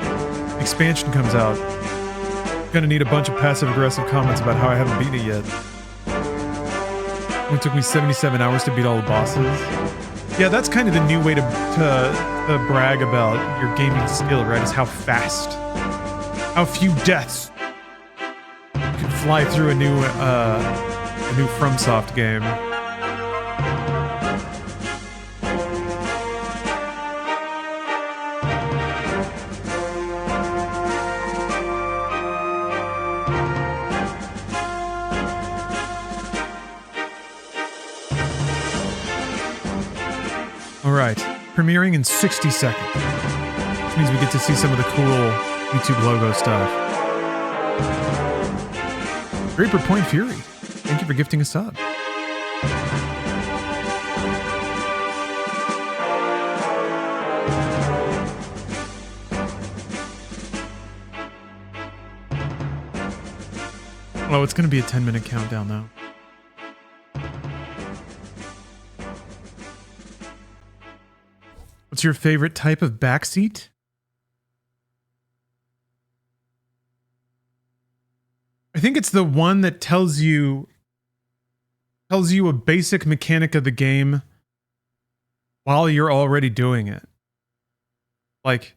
Speaker 1: expansion comes out, I'm gonna need a bunch of passive-aggressive comments about how I haven't beaten it yet. It took me 77 hours to beat all the bosses. Yeah, that's kind of the new way to brag about your gaming skill, right? Is how fast, how few deaths you can fly through a new FromSoft game. right, premiering in 60 seconds. Which means we get to see some of the cool YouTube logo stuff. Draper Point Fury, thank you for gifting a sub. Oh, it's going to be a 10-minute countdown now. What's your favorite type of backseat? I think it's the one that tells you a basic mechanic of the game while you're already doing it. Like,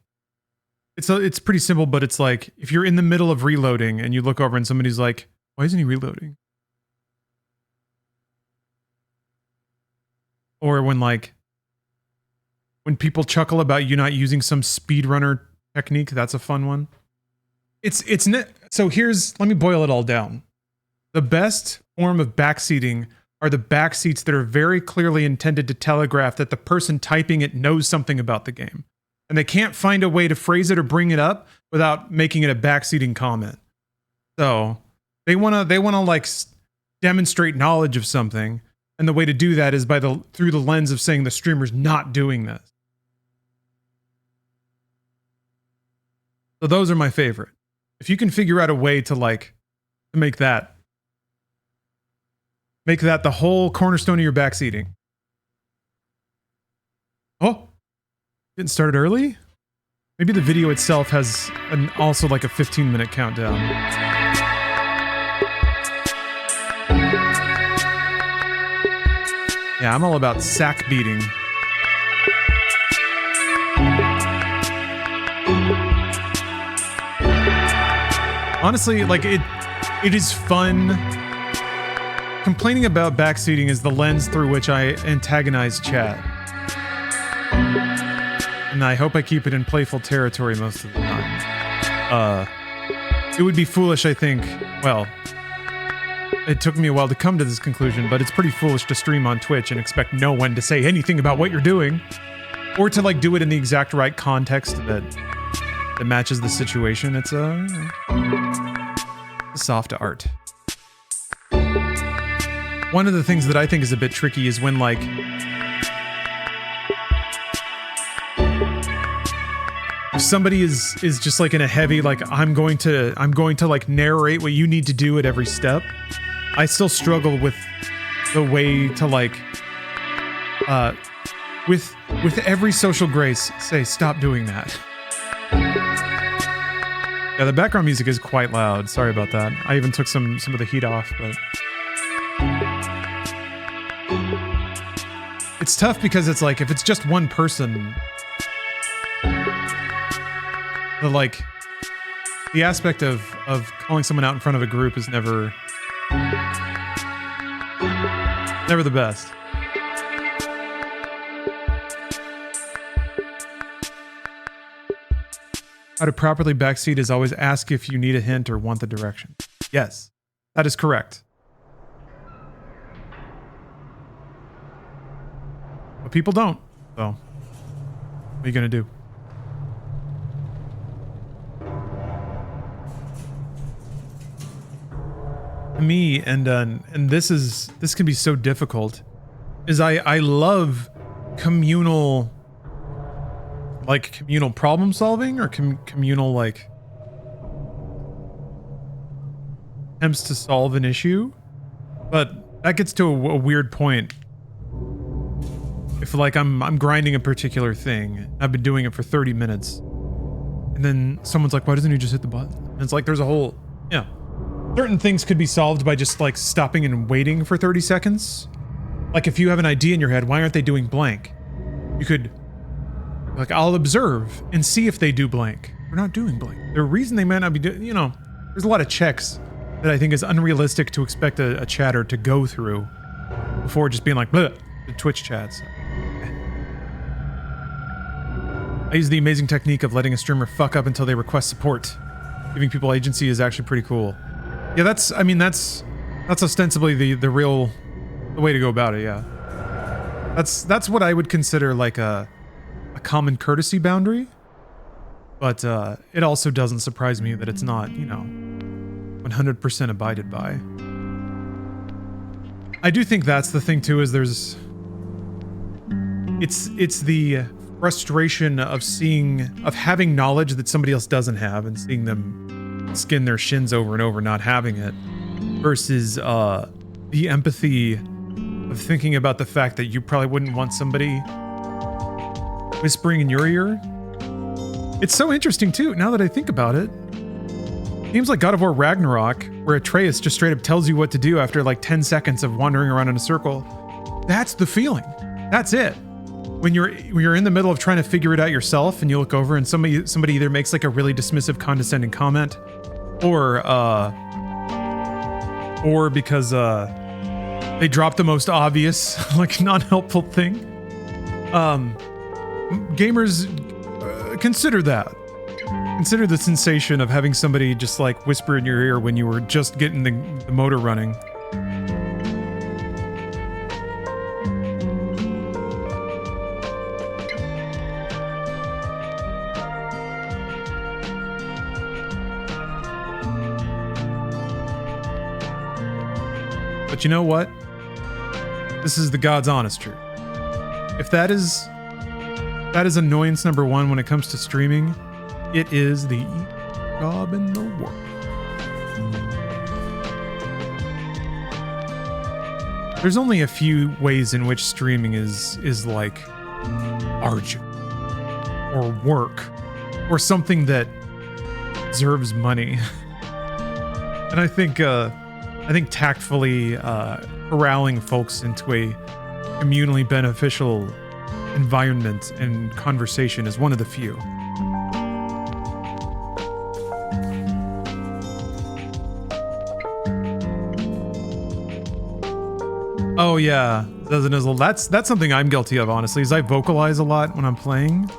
Speaker 1: it's pretty simple, but it's like if you're in the middle of reloading and you look over and somebody's like, "Why isn't he reloading?" Or when people chuckle about you not using some speedrunner technique, that's a fun one. So let me boil it all down. The best form of backseating are the backseats that are very clearly intended to telegraph that the person typing it knows something about the game. And they can't find a way to phrase it or bring it up without making it a backseating comment. So they want to like demonstrate knowledge of something. And the way to do that is through the lens of saying the streamer's not doing this. So those are my favorite. If you can figure out a way to make that the whole cornerstone of your backseating. Oh, getting started early? Maybe the video itself has also like a 15-minute countdown. Yeah, I'm all about sack beating. Honestly, like it is fun. Complaining about backseating is the lens through which I antagonize chat. And I hope I keep it in playful territory most of the time. It would be foolish, I think. Well, it took me a while to come to this conclusion, but it's pretty foolish to stream on Twitch and expect no one to say anything about what you're doing. Or to do it in the exact right context that matches the situation. It's a soft art. One of the things that I think is a bit tricky is when if somebody is just in a heavy I'm going to narrate what you need to do at every step. I still struggle with the way to with every social grace say stop doing that. Yeah, the background music is quite loud. Sorry about that. I even took some of the heat off, but it's tough because it's if it's just one person, the aspect of calling someone out in front of a group is never the best. How to properly backseat is always ask if you need a hint or want the direction. Yes, that is correct. But people don't, so what are you gonna do? Me and this can be so difficult, is I love communal problem solving or communal attempts to solve an issue, but that gets to a weird point. If I'm grinding a particular thing, I've been doing it for 30 minutes, and then someone's like, why doesn't he just hit the button? And it's there's a whole, certain things could be solved by just stopping and waiting for 30 seconds. If you have an idea in your head, why aren't they doing blank? You could I'll observe and see if they do blank. They're not doing blank. The reason they might not be doing, there's a lot of checks that I think is unrealistic to expect a chatter to go through before just being bleh, the Twitch chats. I use the amazing technique of letting a streamer fuck up until they request support. Giving people agency is actually pretty cool. Yeah, that's ostensibly the way to go about it, yeah. That's what I would consider like a common courtesy boundary. But it also doesn't surprise me that it's not, 100% abided by. I do think that's the thing too, is it's the frustration of having knowledge that somebody else doesn't have and seeing them skin their shins over and over not having it, versus the empathy of thinking about the fact that you probably wouldn't want somebody whispering in your ear. It's so interesting too, now that I think about it. Games like God of War Ragnarok, where Atreus just straight up tells you what to do after like 10 seconds of wandering around in a circle. That's the feeling. That's it. When you're in the middle of trying to figure it out yourself and you look over and somebody either makes like a really dismissive, condescending comment, or because they drop the most obvious, like non-helpful thing. Gamers, consider that. Consider the sensation of having somebody just like whisper in your ear when you were just getting the motor running. But you know what? This is the God's honest truth. If that is annoyance number one when it comes to streaming, it is the job in the world. There's only a few ways in which streaming is like arduous or work or something that deserves money. And I think tactfully corralling folks into a communally beneficial environment and conversation is one of the few. Oh yeah, that's something I'm guilty of, honestly, is I vocalize a lot when I'm playing.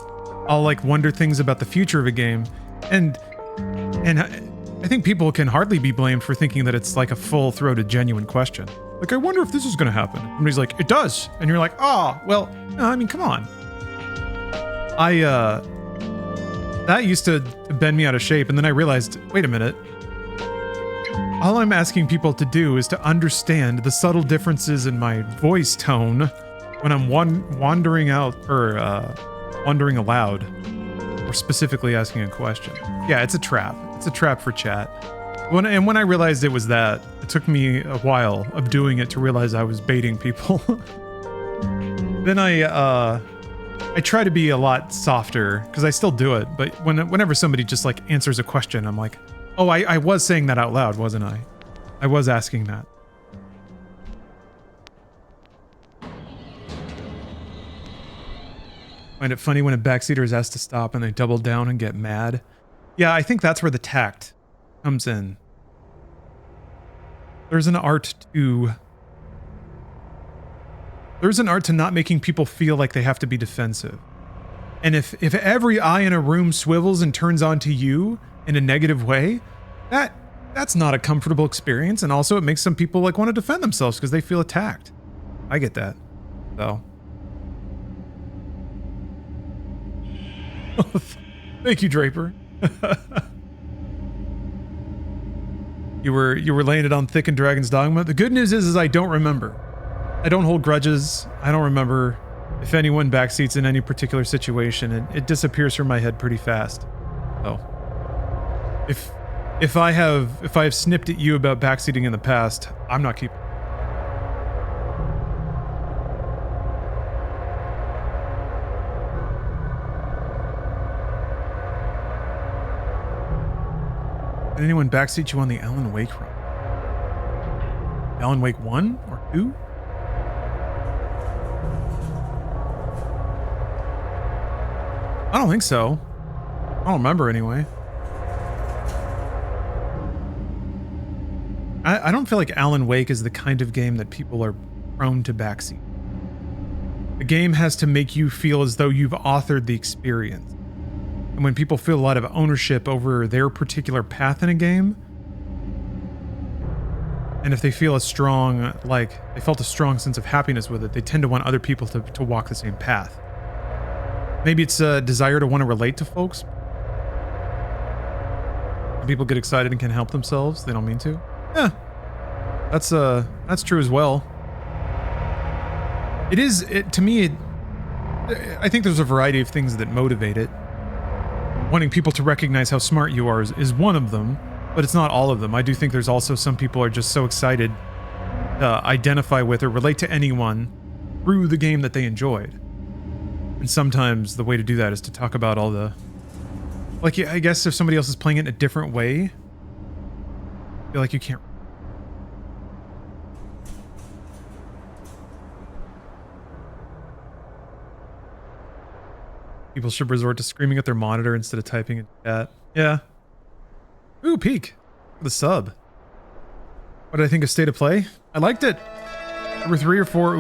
Speaker 1: I'll like wonder things about the future of a game, and I think people can hardly be blamed for thinking that it's like a full-throated, genuine question. Like, I wonder if this is going to happen. Somebody's like, it does, and you're like, oh, well, no, I mean, come on. That used to bend me out of shape, and then I realized, wait a minute. All I'm asking people to do is to understand the subtle differences in my voice tone when I'm wandering out or wandering aloud, or specifically asking a question. Yeah, it's a trap. It's a trap for chat. When I realized it was that, it took me a while of doing it to realize I was baiting people. Then I try to be a lot softer, because I still do it, but whenever somebody just like answers a question, I'm like, oh, I was saying that out loud, wasn't I? I was asking that. Find it funny when a backseater is asked to stop and they double down and get mad. Yeah, I think that's where the tact comes in. There's an art to not making people feel like they have to be defensive. And if every eye in a room swivels and turns onto you in a negative way, that's not a comfortable experience, and also it makes some people like want to defend themselves because they feel attacked. I get that. So thank you, Draper. You were laying it on thick in Dragon's Dogma. The good news is I don't remember. I don't hold grudges. I don't remember if anyone backseats in any particular situation. It disappears from my head pretty fast. So if I have snipped at you about backseating in the past, I'm not keeping. Did anyone backseat you on the Alan Wake run? Alan Wake 1 or 2? I don't think so. I don't remember anyway. I don't feel like Alan Wake is the kind of game that people are prone to backseat. The game has to make you feel as though you've authored the experience. And when people feel a lot of ownership over their particular path in a game, And if they feel a strong, like, they felt a strong sense of happiness with it, they tend to want other people to walk the same path. Maybe it's a desire to want to relate to folks. People get excited and can help themselves. They don't mean to. Yeah. That's true as well. To me, I think there's a variety of things that motivate it. Wanting people to recognize how smart you are is one of them, but it's not all of them. I do think there's also some people are just so excited to identify with or relate to anyone through the game that they enjoyed. And sometimes the way to do that is to talk about all the... Like, I guess if somebody else is playing it in a different way, I feel like you can't... People should resort to screaming at their monitor instead of typing in chat. Yeah. Ooh, peek. The sub. What did I think of State of Play? I liked it. There were 3 or 4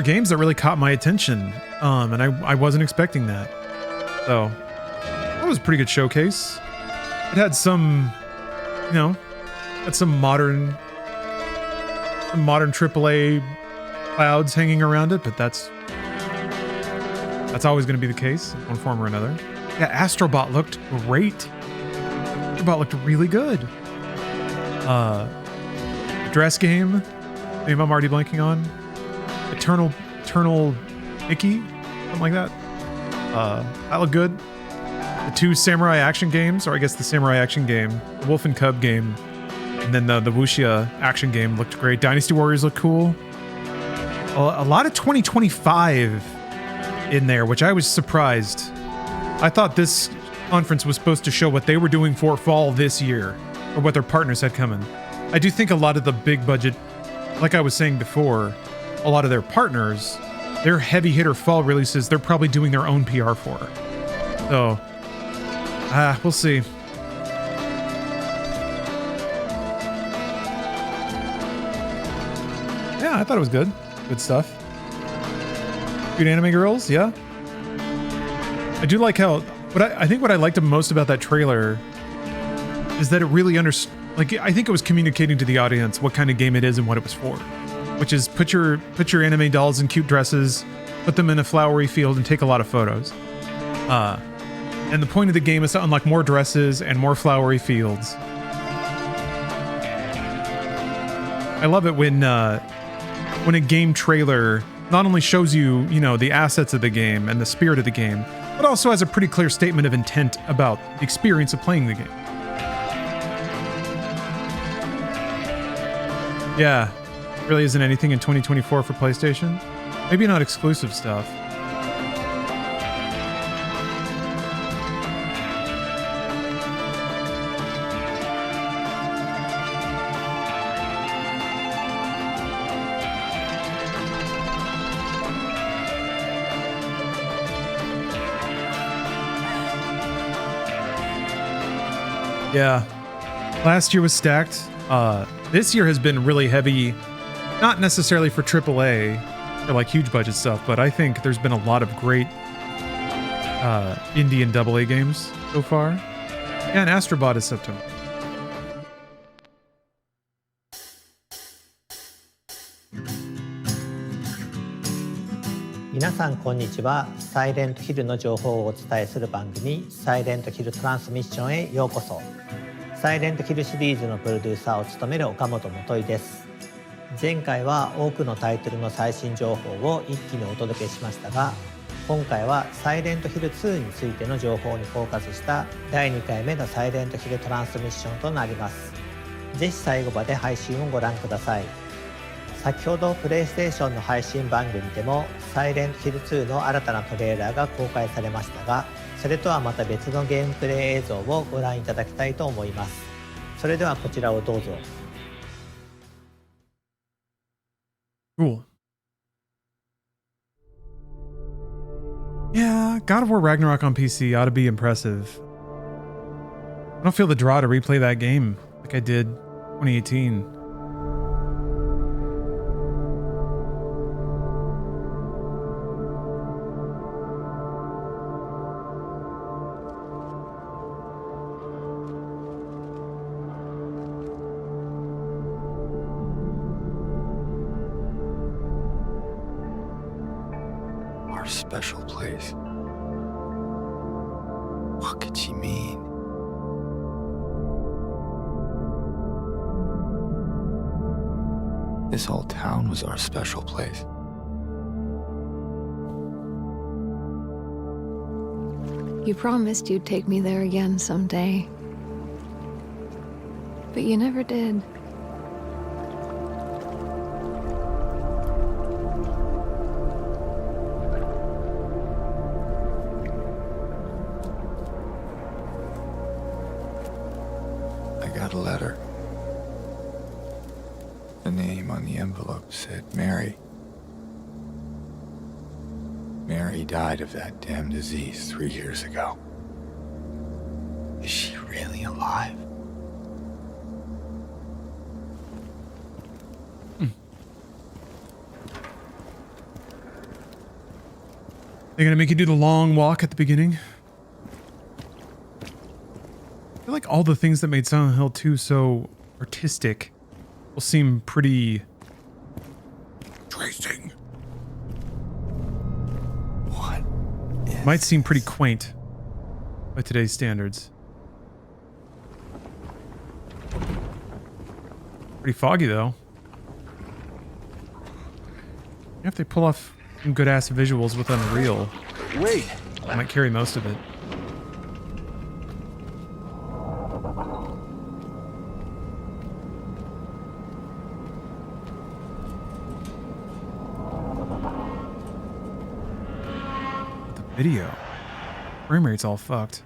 Speaker 1: games that really caught my attention. And I wasn't expecting that. So, that was a pretty good showcase. It had some, some modern AAA clouds hanging around it, but that's always going to be the case in one form or another. Yeah, Astro Bot looked great. Astro Bot looked really good. Dress game, name I'm already blanking on. Eternal Nikki, something like that. That looked good. The 2 samurai action games, or I guess the samurai action game, the Wolf and Cub game, and then the Wuxia action game looked great. Dynasty Warriors looked cool. A lot of 2025 in there, which I was surprised. I thought this conference was supposed to show what they were doing for fall this year, or what their partners had coming. I do think a lot of the big budget, like I was saying before, a lot of their partners, their heavy hitter fall releases, they're probably doing their own PR for. So, we'll see. Yeah, I thought it was good. Good stuff. Good anime girls, yeah. I do like how, I think what I liked most about that trailer is that it really I think it was communicating to the audience what kind of game it is and what it was for. Which is put your anime dolls in cute dresses, put them in a flowery field, and take a lot of photos. And the point of the game is to unlock more dresses and more flowery fields. I love it when a game trailer not only shows you, the assets of the game and the spirit of the game, but also has a pretty clear statement of intent about the experience of playing the game. Yeah. Really isn't anything in 2024 for PlayStation. Maybe not exclusive stuff. Yeah. Last year was stacked. This year has been really heavy. Not necessarily for AAA or like huge budget stuff, but I think there's been a lot of great indie and AA games so far. Yeah, and Astro Bot is September.
Speaker 5: Minasan konnichiwa. サイレントヒルの情報をお伝えする番組サイレントヒルトランスミッションへようこそ。サイレントヒルシリーズのプロデューサーを務める岡本元井です。前回は多くのタイトルの最新情報を一気にお届けしましたが、今回はサイレントヒル2についての情報にフォーカスした第2回目のサイレントヒルトランスミッションとなります。ぜひ最後まで配信をご覧ください。先ほどプレイステーションの配信番組でもサイレントヒル2の新たなトレーラーが公開されましたが、それとはまた別のゲームプレイ映像をご覧いただきたいと思います。それではこちらをどうぞ。
Speaker 1: Cool. Yeah, God of War Ragnarok on PC ought to be impressive. I don't feel the draw to replay that game like I did 2018.
Speaker 8: special place. What could she mean? This whole town was our special place.
Speaker 20: You promised you'd take me there again someday. But you never did.
Speaker 8: I got a letter. The name on the envelope said Mary. Mary died of that damn disease 3 years ago. Is she really alive?
Speaker 1: They're gonna make you do the long walk at the beginning. I feel like all the things that made Silent Hill 2 so artistic will seem pretty tracing.
Speaker 8: What?
Speaker 1: Might seem pretty quaint by today's standards. Pretty foggy though. If they pull off some good ass visuals with Unreal,
Speaker 8: Wait,
Speaker 1: I might carry most of it. Video. Frame rate's all fucked.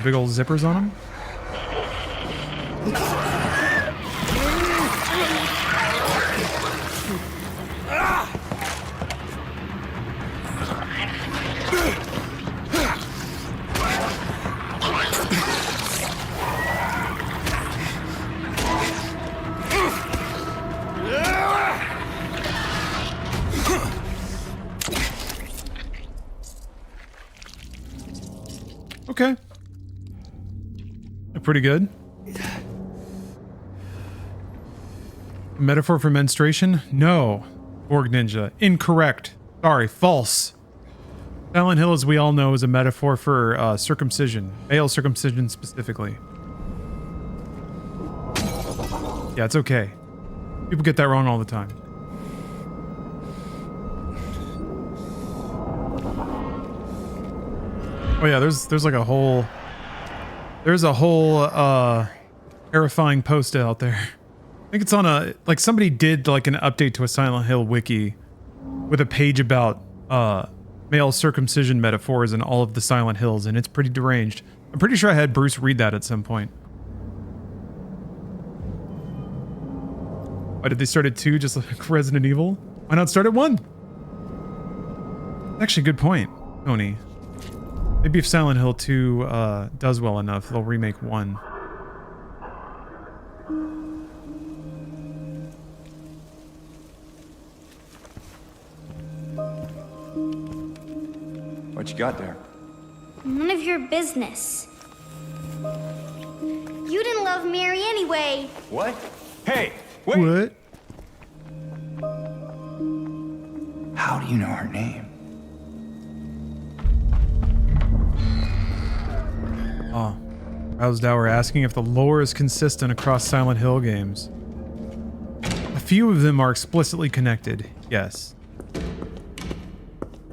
Speaker 1: Big old zippers on them. Okay. Pretty good. Metaphor for menstruation? No. Org Ninja. Incorrect. Sorry, false. Silent Hill, as we all know, is a metaphor for circumcision. Male circumcision specifically. Yeah, it's okay. People get that wrong all the time. Oh yeah, there's like a whole... There's a whole terrifying post out there. I think it's on a, like somebody did like an update to a Silent Hill wiki with a page about male circumcision metaphors in all of the Silent Hills, and it's pretty deranged. I'm pretty sure I had Bruce read that at some point. Why did they start at 2 just like Resident Evil? Why not start at 1? Actually, good point, Tony. Maybe if Silent Hill 2 does well enough, they'll remake 1.
Speaker 8: What you got there?
Speaker 23: None of your business. You didn't love Mary anyway.
Speaker 8: What? Hey, wait!
Speaker 1: What?
Speaker 8: How do you know her name?
Speaker 1: Oh, Rousdower asking if the lore is consistent across Silent Hill games. A few of them are explicitly connected, yes.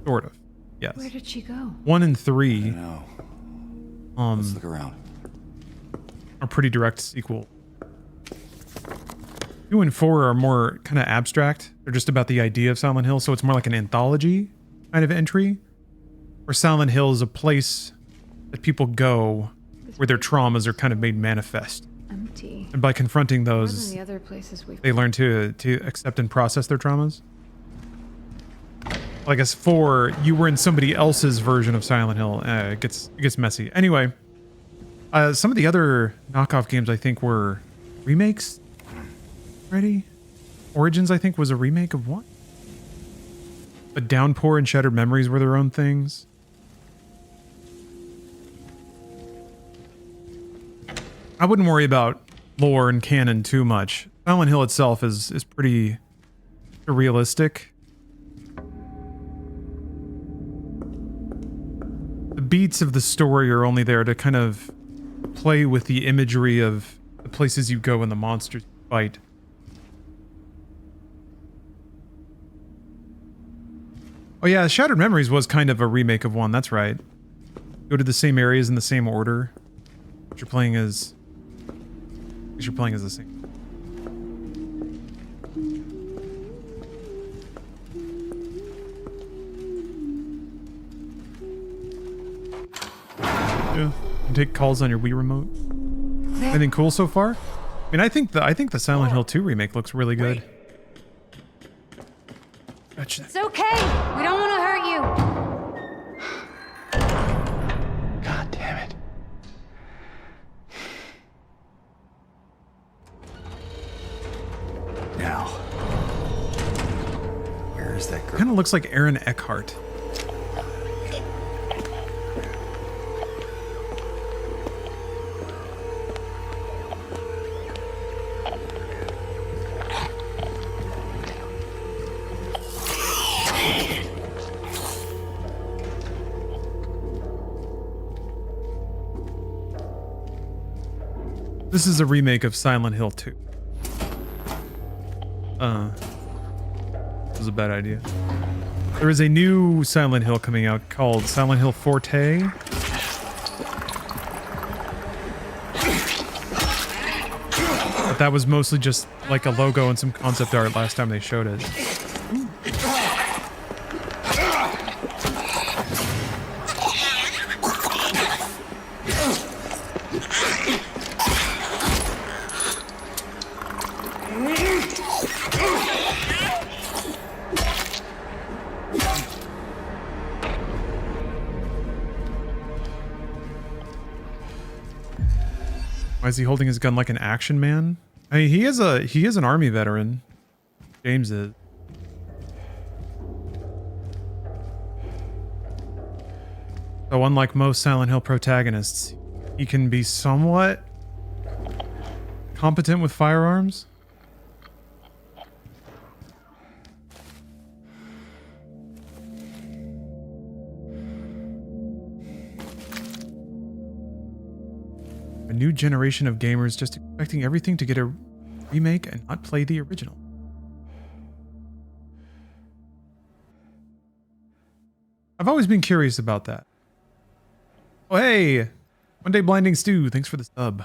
Speaker 1: Sort of, yes.
Speaker 20: Where did she go?
Speaker 1: 1 and 3.
Speaker 8: No. Let's look around.
Speaker 1: Are pretty direct sequel. 2 and 4 are more kind of abstract. They're just about the idea of Silent Hill, so it's more like an anthology kind of entry. Where Silent Hill is a place that people go where their traumas are kind of made manifest.
Speaker 2: Empty.
Speaker 1: And by confronting
Speaker 2: More
Speaker 1: those,
Speaker 2: than the other places we've
Speaker 1: they learn to accept and process their traumas. I guess 4, you were in somebody else's version of Silent Hill. It gets messy. Anyway, some of the other knockoff games I think were remakes. Ready? Origins I think was a remake of what? But Downpour and Shattered Memories were their own things. I wouldn't worry about lore and canon too much. Silent Hill itself is pretty realistic. The beats of the story are only there to kind of play with the imagery of the places you go and the monsters you fight. Oh yeah, Shattered Memories was kind of a remake of 1, that's right. Go to the same areas in the same order. But you're playing as the same. Yeah. You can take calls on your Wii remote. Anything cool so far? I mean, I think the Silent Hill 2 remake looks really good. Gotcha.
Speaker 23: It's okay. We don't want to hurt you.
Speaker 8: God damn it. Now, where is that girl?
Speaker 1: Kind of looks like Aaron Eckhart. This is a remake of Silent Hill 2. This was a bad idea. There is a new Silent Hill coming out called Silent Hill Forte. But that was mostly just like a logo and some concept art last time they showed it. Why is he holding his gun like an action man? I mean, he is an army veteran. James is. So unlike most Silent Hill protagonists, he can be somewhat competent with firearms. A new generation of gamers just expecting everything to get a remake and not play the original. I've always been curious about that. Oh hey! One Day Blinding Stew, thanks for the sub.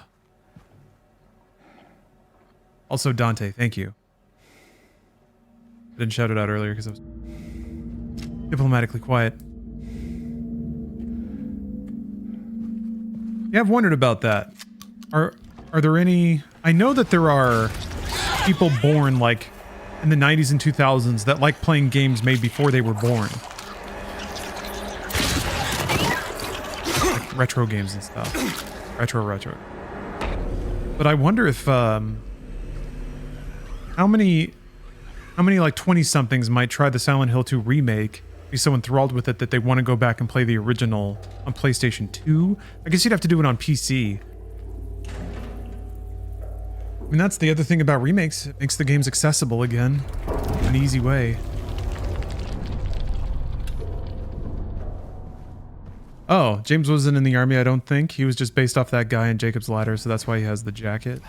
Speaker 1: Also Dante, thank you. I didn't shout it out earlier because I was diplomatically quiet. Yeah, I've wondered about that. Are there any... I know that there are people born like in the 90s and 2000s that like playing games made before they were born. Like retro games and stuff. Retro. But I wonder if how many like 20-somethings might try the Silent Hill 2 remake, be so enthralled with it that they want to go back and play the original on PlayStation 2. I guess you'd have to do it on PC. I mean, that's the other thing about remakes. It makes the games accessible again. In an easy way. Oh, James wasn't in the army, I don't think. He was just based off that guy in Jacob's Ladder, so that's why he has the jacket.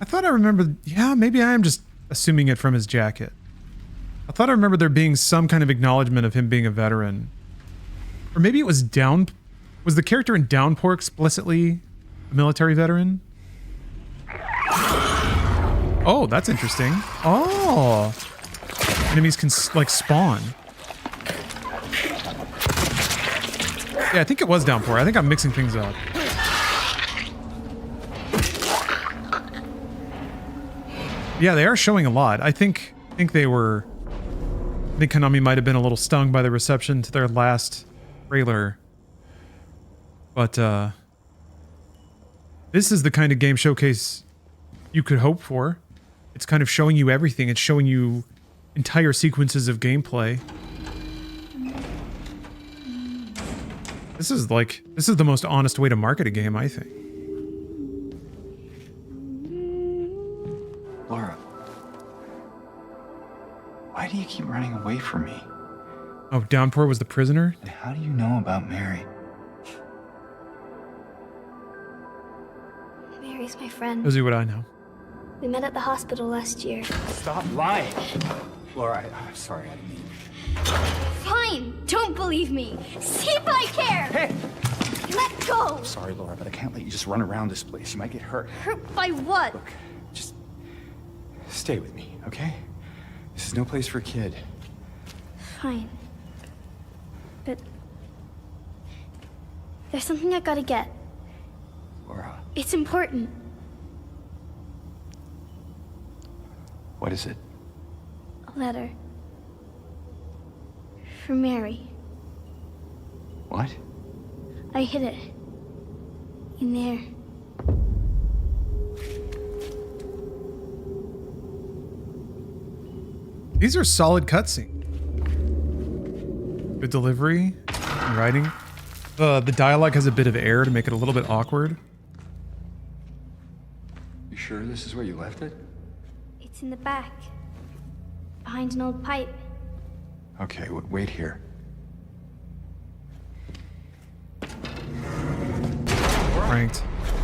Speaker 1: I thought I remembered... Yeah, maybe I am just assuming it from his jacket. I thought I remember there being some kind of acknowledgement of him being a veteran. Or maybe it was Was the character in Downpour explicitly a military veteran? Oh, that's interesting. Oh! Enemies can, like, spawn. Yeah, I think it was Downpour. I think I'm mixing things up. Yeah, they are showing a lot. I think they were... I think Konami might have been a little stung by the reception to their last trailer. But, this is the kind of game showcase you could hope for. It's kind of showing you everything. It's showing you entire sequences of gameplay. This is the most honest way to market a game, I think.
Speaker 8: Laura, why do you keep running away from me?
Speaker 1: Oh, Downpour was the prisoner?
Speaker 8: And how do you know about Mary?
Speaker 18: Mary's my friend.
Speaker 1: Those are what I know.
Speaker 18: We met at the hospital last year.
Speaker 8: Stop lying. Laura, I'm sorry, I didn't mean.
Speaker 18: Fine! Don't believe me! See if I care!
Speaker 8: Hey!
Speaker 18: Let go!
Speaker 8: I'm sorry, Laura, but I can't let you just run around this place. You might get hurt.
Speaker 18: Hurt by what?
Speaker 8: Look, just stay with me, okay? This is no place for a kid.
Speaker 18: Fine. But there's something I gotta get.
Speaker 8: Laura.
Speaker 18: It's important.
Speaker 8: What is it?
Speaker 18: A letter. For Mary.
Speaker 8: What?
Speaker 18: I hid it. In there.
Speaker 1: These are solid cutscenes. Good delivery and writing. The dialogue has a bit of air to make it a little bit awkward.
Speaker 8: You sure this is where you left it?
Speaker 18: It's in the back. Behind an old pipe.
Speaker 8: Okay, wait here.
Speaker 1: Pranked.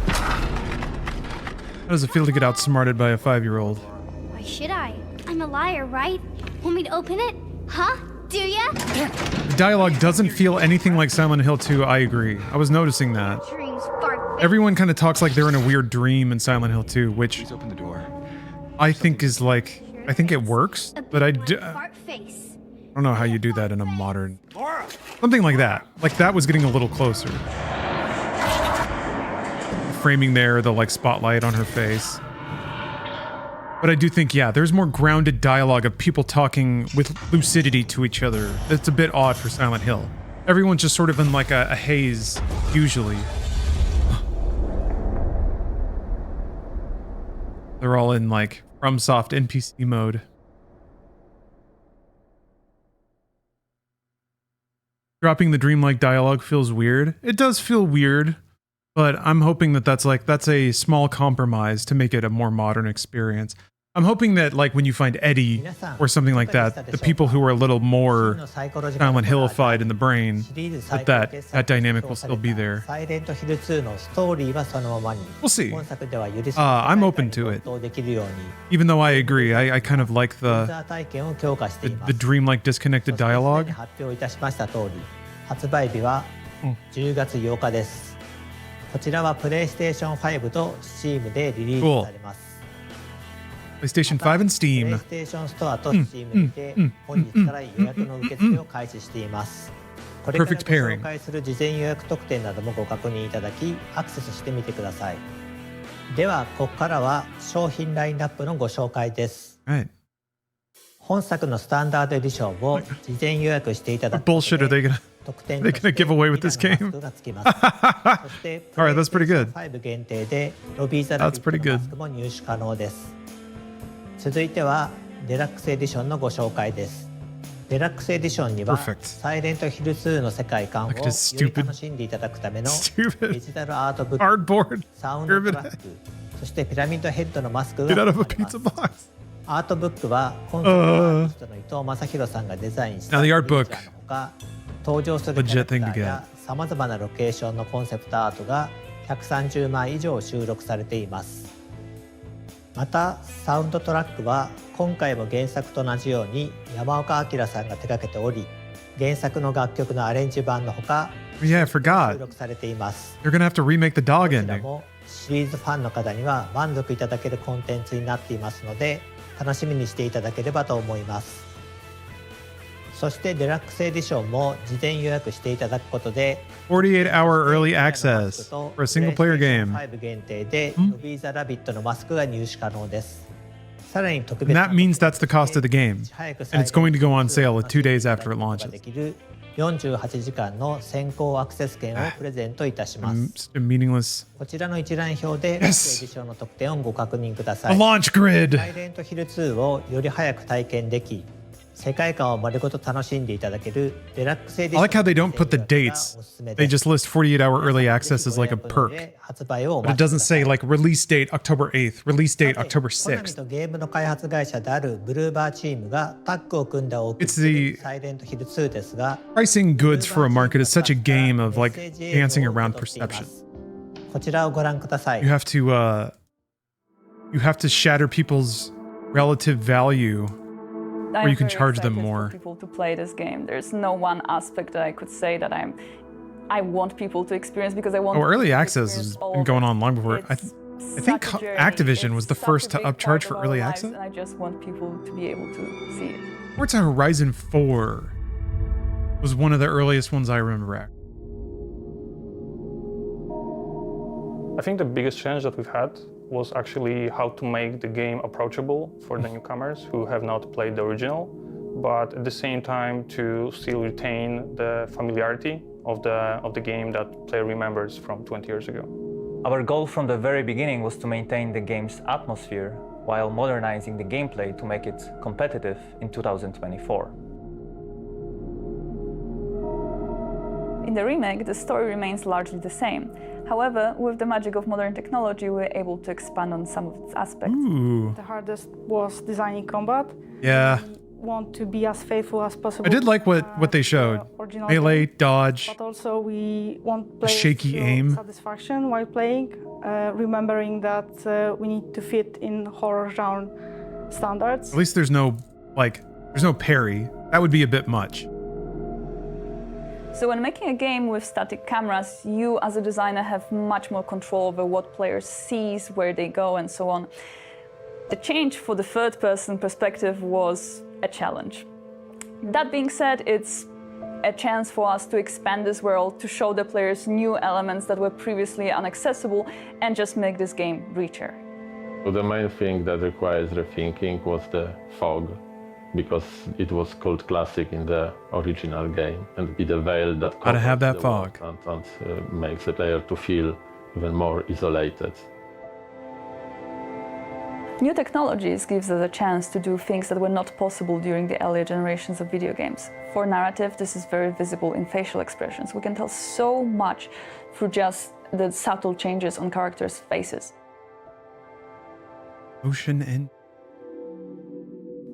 Speaker 1: How does it feel to get outsmarted by a 5-year-old?
Speaker 18: Why should I? I'm a liar, right? Want me to open it? Huh? Do ya?
Speaker 1: The dialogue doesn't feel anything like Silent Hill 2, I agree. I was noticing that.
Speaker 18: Dreams, fart.
Speaker 1: Everyone kind of talks like they're in a weird dream in Silent Hill 2, which
Speaker 8: Please open the door.
Speaker 1: I think is like... I think it works, but I don't know how you do that in a modern... Something like that. Like, that was getting a little closer. Framing there, the, like, spotlight on her face. But I do think, yeah, there's more grounded dialogue of people talking with lucidity to each other. That's a bit odd for Silent Hill. Everyone's just sort of in, like, a haze, usually. They're all in, like, FromSoft NPC mode. Dropping the dreamlike dialogue feels weird. It does feel weird, but I'm hoping that that's a small compromise to make it a more modern experience. I'm hoping that, like, when you find Eddie or something like that, the people who are a little more Silent Hill-ified in the brain, that dynamic will still be there. We'll see. I'm open to it. Even though I agree, I kind of like the dreamlike disconnected dialogue.
Speaker 5: 発売日は10月8日です。こちらはプレイステーション5と Steam でリリースされます。
Speaker 1: PlayStation 5 and Steam.
Speaker 5: プレイステーションストアと Steam にて本日から予約の受付を開始しています。これからご紹介する事前予約特典などもご確認いただき、アクセスしてみてください。では、ここからは商品ラインナップのご紹介です。本作のスタンダードエディションを事前予約していただくことで、特典として
Speaker 1: give away with this game?
Speaker 5: がつきます。そして、
Speaker 1: Alright, that's pretty good.
Speaker 5: 5限定でロビーザラビットのマスクも入手可能です。続いてはデラックスエディションのご紹介です。デラックスエディションにはサイレントヒル2の世界観をより楽しんでいただくためのデジタルアートブック、サウンドトラック、そしてピラミッドヘッドのマスクが含まれます。アートブックはコンセプトアーティストの伊藤正弘さんがデザインしたクリーチャーのほか、登場するキャラクターやさまざまなロケーションのコンセプトアートが130枚以上収録されています。またサウンドトラックは今回も原作と同じように山岡明さんが手掛けており、原作の楽曲のアレンジ版のほか収録されています。
Speaker 1: You're gonna have to remake the dog
Speaker 5: こちらもシリーズファンの方には満足いただけるコンテンツになっていますので、楽しみにしていただければと思います。そしてデラックスエディションも事前予約していただくことで
Speaker 1: 48-hour early access for a single player game.
Speaker 5: 5限定でロビー・ザ・ラビットのマスクが入手可能です。さらに特別
Speaker 1: And that means that's the cost of the game. And it's going to go on sale 2 days after it launches.
Speaker 5: 48時間の先行アクセス券をプレゼントいたします。
Speaker 1: Meaningless.
Speaker 5: こちらの一覧表でエディションの特典をご確認ください。
Speaker 1: A launch grid.
Speaker 5: サイレントヒル2をより早く体験でき、世界観を丸ごと楽しんでいただけるデラックスエディション。
Speaker 1: I like how they don't put the dates. They just list 48-hour early access as like a perk. But it doesn't say like release date October 8th, release date October 6th.
Speaker 5: とゲームの開発会社であるブルーバーチームがタッグを組んだ
Speaker 1: It's the
Speaker 5: サイレントヒル2ですが、
Speaker 1: pricing goods for a market is such a game of like dancing around perception.
Speaker 5: こちらをご覧ください。
Speaker 1: You have to shatter people's relative value. Or you can charge them more.
Speaker 2: For people to play this game. There's no one aspect that I could say that I want people to experience because I want.
Speaker 1: Oh, early access has been going on long before. I think Activision was the first to upcharge for early access.
Speaker 2: And I just want people to be able to see it.
Speaker 1: Forza Horizon 4 was one of the earliest ones I remember.
Speaker 10: I think the biggest challenge that we've had was actually how to make the game approachable for the newcomers who have not played the original, but at the same time to still retain the familiarity of the game that player remembers from 20 years ago.
Speaker 11: Our goal from the very beginning was to maintain the game's atmosphere while modernizing the gameplay to make it competitive in 2024.
Speaker 2: In the remake, the story remains largely the same. However, with the magic of modern technology, we're able to expand on some of its aspects.
Speaker 1: Ooh.
Speaker 13: The hardest was designing combat.
Speaker 1: Yeah.
Speaker 13: We want to be as faithful as possible.
Speaker 1: I did like what they showed. Melee, dodge,
Speaker 13: but also we want players
Speaker 1: shaky
Speaker 13: to
Speaker 1: aim.
Speaker 13: Satisfaction while playing, remembering that we need to fit in horror genre standards.
Speaker 1: At least there's no parry. That would be a bit much.
Speaker 2: So when making a game with static cameras, you as a designer have much more control over what players sees, where they go, and so on. The change for the third-person perspective was a challenge. That being said, it's a chance for us to expand this world, to show the players new elements that were previously inaccessible, and just make this game richer.
Speaker 14: So the main thing that requires rethinking was the fog, because it was called classic in the original game, and it a veil that
Speaker 1: gotta have that fog
Speaker 14: and makes the player to feel even more isolated.
Speaker 2: New technologies gives us a chance to do things that were not possible during the earlier generations of video games. For narrative, this is very visible in facial expressions. We can tell so much through just the subtle changes on characters' faces.
Speaker 1: Ocean and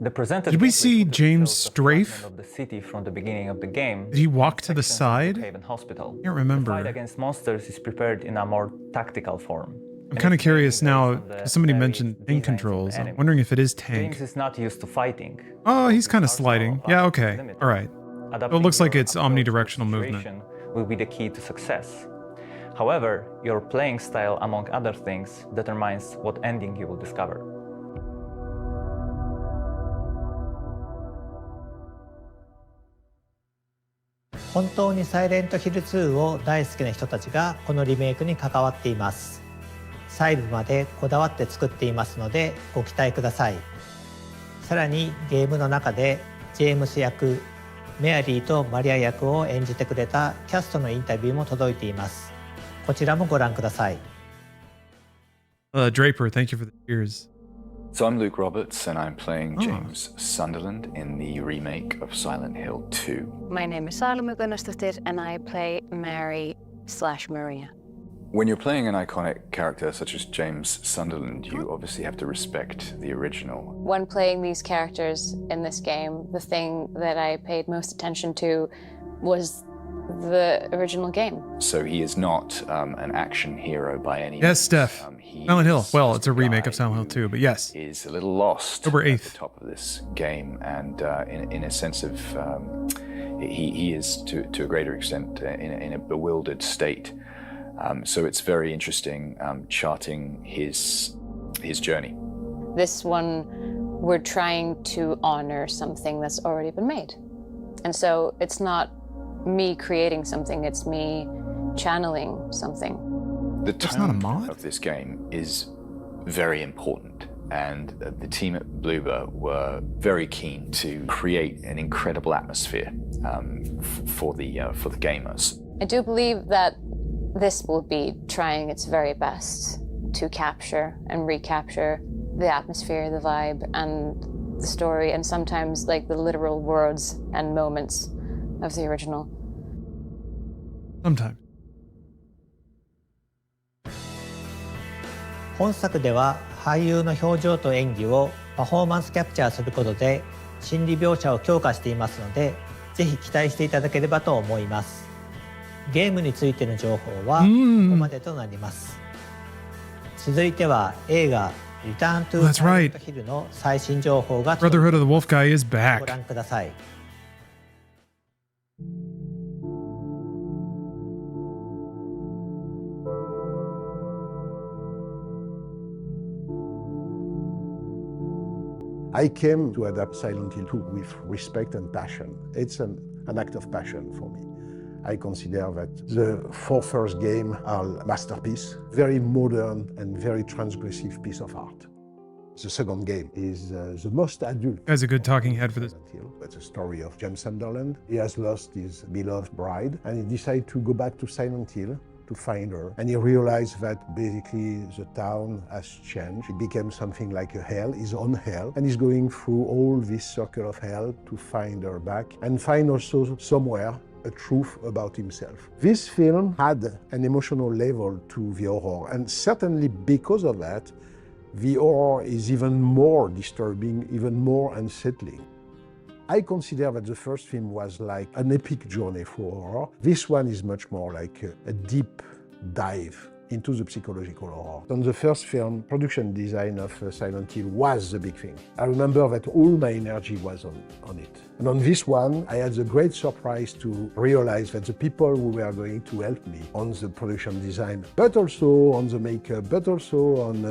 Speaker 11: Did
Speaker 1: we see James strafe?
Speaker 11: Of the city from the beginning of the game.
Speaker 1: Did he walk to the side?
Speaker 11: Haven Hospital.
Speaker 1: I can't remember.
Speaker 11: The fight against monsters is prepared in a more tactical form.
Speaker 1: I'm kind of curious now. Somebody mentioned tank controls. I'm wondering if it is tank.
Speaker 11: James is not used to fighting.
Speaker 1: Oh, he's kind of sliding. Yeah, okay. All right. It looks like it's omnidirectional movement.
Speaker 11: Will be the key to success. However, your playing style, among other things, determines what ending you will discover.
Speaker 5: 本当にサイレントヒル2を大好きな人たちがこのリメイクに関わっています。細部までこだわって作っていますのでご期待ください。さらにゲームの中でジェームス役、メアリーとマリア役を演じてくれたキャストのインタビューも届いています。こちらもご覧ください。
Speaker 1: Draper, thank you for the cheers.
Speaker 8: So I'm Luke Roberts, and I'm playing James Sunderland in the remake of Silent Hill 2.
Speaker 26: My name is Salome Gunnarsdottir, and I play Mary/Maria.
Speaker 8: When you're playing an iconic character such as James Sunderland, you obviously have to respect the original.
Speaker 26: When playing these characters in this game, the thing that I paid most attention to was the original game.
Speaker 8: So he is not an action hero by any means.
Speaker 1: Yes, Steph. Silent Hill. Well, it's a remake of Silent Hill 2, but yes.
Speaker 8: Is a little lost
Speaker 1: October 8th.
Speaker 8: At the top of this game, and in a sense of he is to a greater extent in a bewildered state. So it's very interesting charting his journey.
Speaker 26: This one, we're trying to honor something that's already been made. And so it's not me creating something, it's me channeling something.
Speaker 8: The tone of this game is very important, and the team at Bloober were very keen to create an incredible atmosphere for the gamers.
Speaker 26: I do believe that this will be trying its very best to capture and recapture the atmosphere, the vibe, and the story, and sometimes like the literal words and moments of the original.
Speaker 1: Sometimes.
Speaker 5: 本作では俳優の表情と演技をパフォーマンスキャプチャーすることで心理描写を強化していますので、ぜひ期待していただければと思います。ゲームについての情報はここまでとなります。続いては映画リターントゥサイレントヒルの最新情報が
Speaker 1: Brotherhood of the Wolf Guy is back.
Speaker 5: ご覧ください。
Speaker 6: I came to adapt Silent Hill 2 with respect and passion. It's an act of passion for me. I consider that the four first games are a masterpiece, very modern and very transgressive piece of art. The second game is the most adult.
Speaker 1: Guy's a good talking head for this.
Speaker 6: It's a story of James Sunderland. He has lost his beloved bride and he decided to go back to Silent Hill to find her. And he realized that basically the town has changed. It became something like a hell, his own hell. And he's going through all this circle of hell to find her back and find also somewhere a truth about himself. This film had an emotional level to the horror, and certainly because of that, the horror is even more disturbing, even more unsettling. I consider that the first film was like an epic journey for horror. This one is much more like a deep dive into the psychological horror. On the first film, production design of Silent Hill was the big thing. I remember that all my energy was on it. And on this one, I had the great surprise to realize that the people who were going to help me on the production design, but also on the makeup, but also on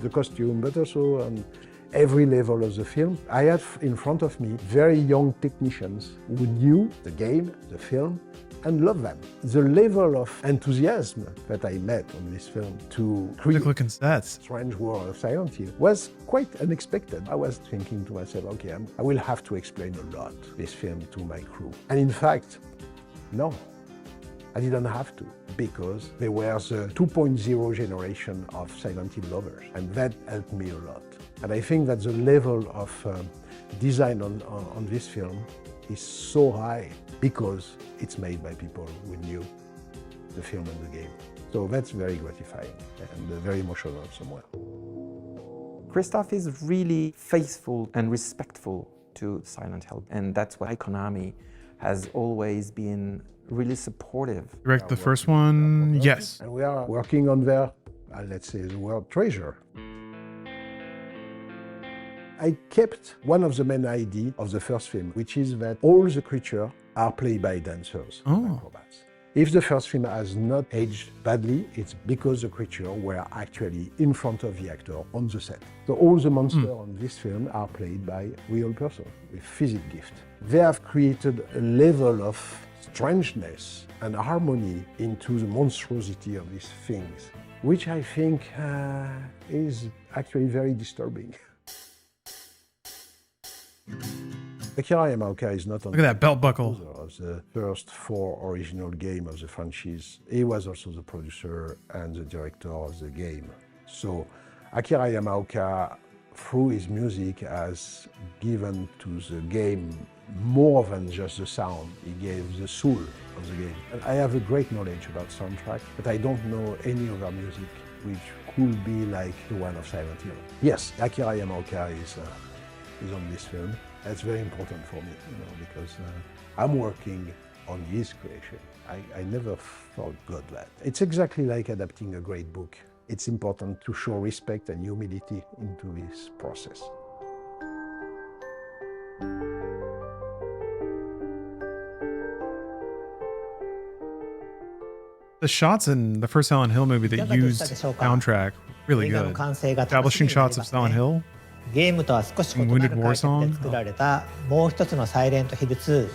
Speaker 6: the costume, but also on every level of the film, I had in front of me very young technicians who knew the game, the film, and loved them. The level of enthusiasm that I met on this film to create a strange world of Silent Hill was quite unexpected. I was thinking to myself, okay, I will have to explain a lot this film to my crew. And in fact, no, I didn't have to, because there was the 2.0 generation of Silent Hill lovers, and that helped me a lot. And I think that the level of design on this film is so high because it's made by people who knew the film and the game. So that's very gratifying and very emotional somewhere.
Speaker 12: Christoph is really faithful and respectful to Silent Hill, and that's why Konami has always been really supportive.
Speaker 1: Direct the first one, yes.
Speaker 6: And we are working on their, let's say, the world treasure. I kept one of the main ideas of the first film, which is that all the creatures are played by dancers, acrobats. If the first film has not aged badly, it's because the creatures were actually in front of the actor on the set. So all the monsters on this film are played by real persons with physical gift. They have created a level of strangeness and harmony into the monstrosity of these things, which I think is actually very disturbing. Akira Yamaoka is not only
Speaker 1: Look at that belt buckle
Speaker 6: of the first four original games of the franchise, he was also the producer and the director of the game. So Akira Yamaoka, through his music, has given to the game more than just the sound. He gave the soul of the game. And I have a great knowledge about soundtrack, but I don't know any other music which could be like the one of Silent Hill. Yes, Akira Yamaoka is on this film. That's very important for me, because I'm working on his creation. I never thought God that. It's exactly like adapting a great book. It's important to show respect and humility into this process.
Speaker 1: The shots in the first Silent Hill movie that used soundtrack, really good. Establishing shots of Silent Hill.
Speaker 5: ゲームとは少し異なる解釈で作られたもう一つのサイレントヒル2。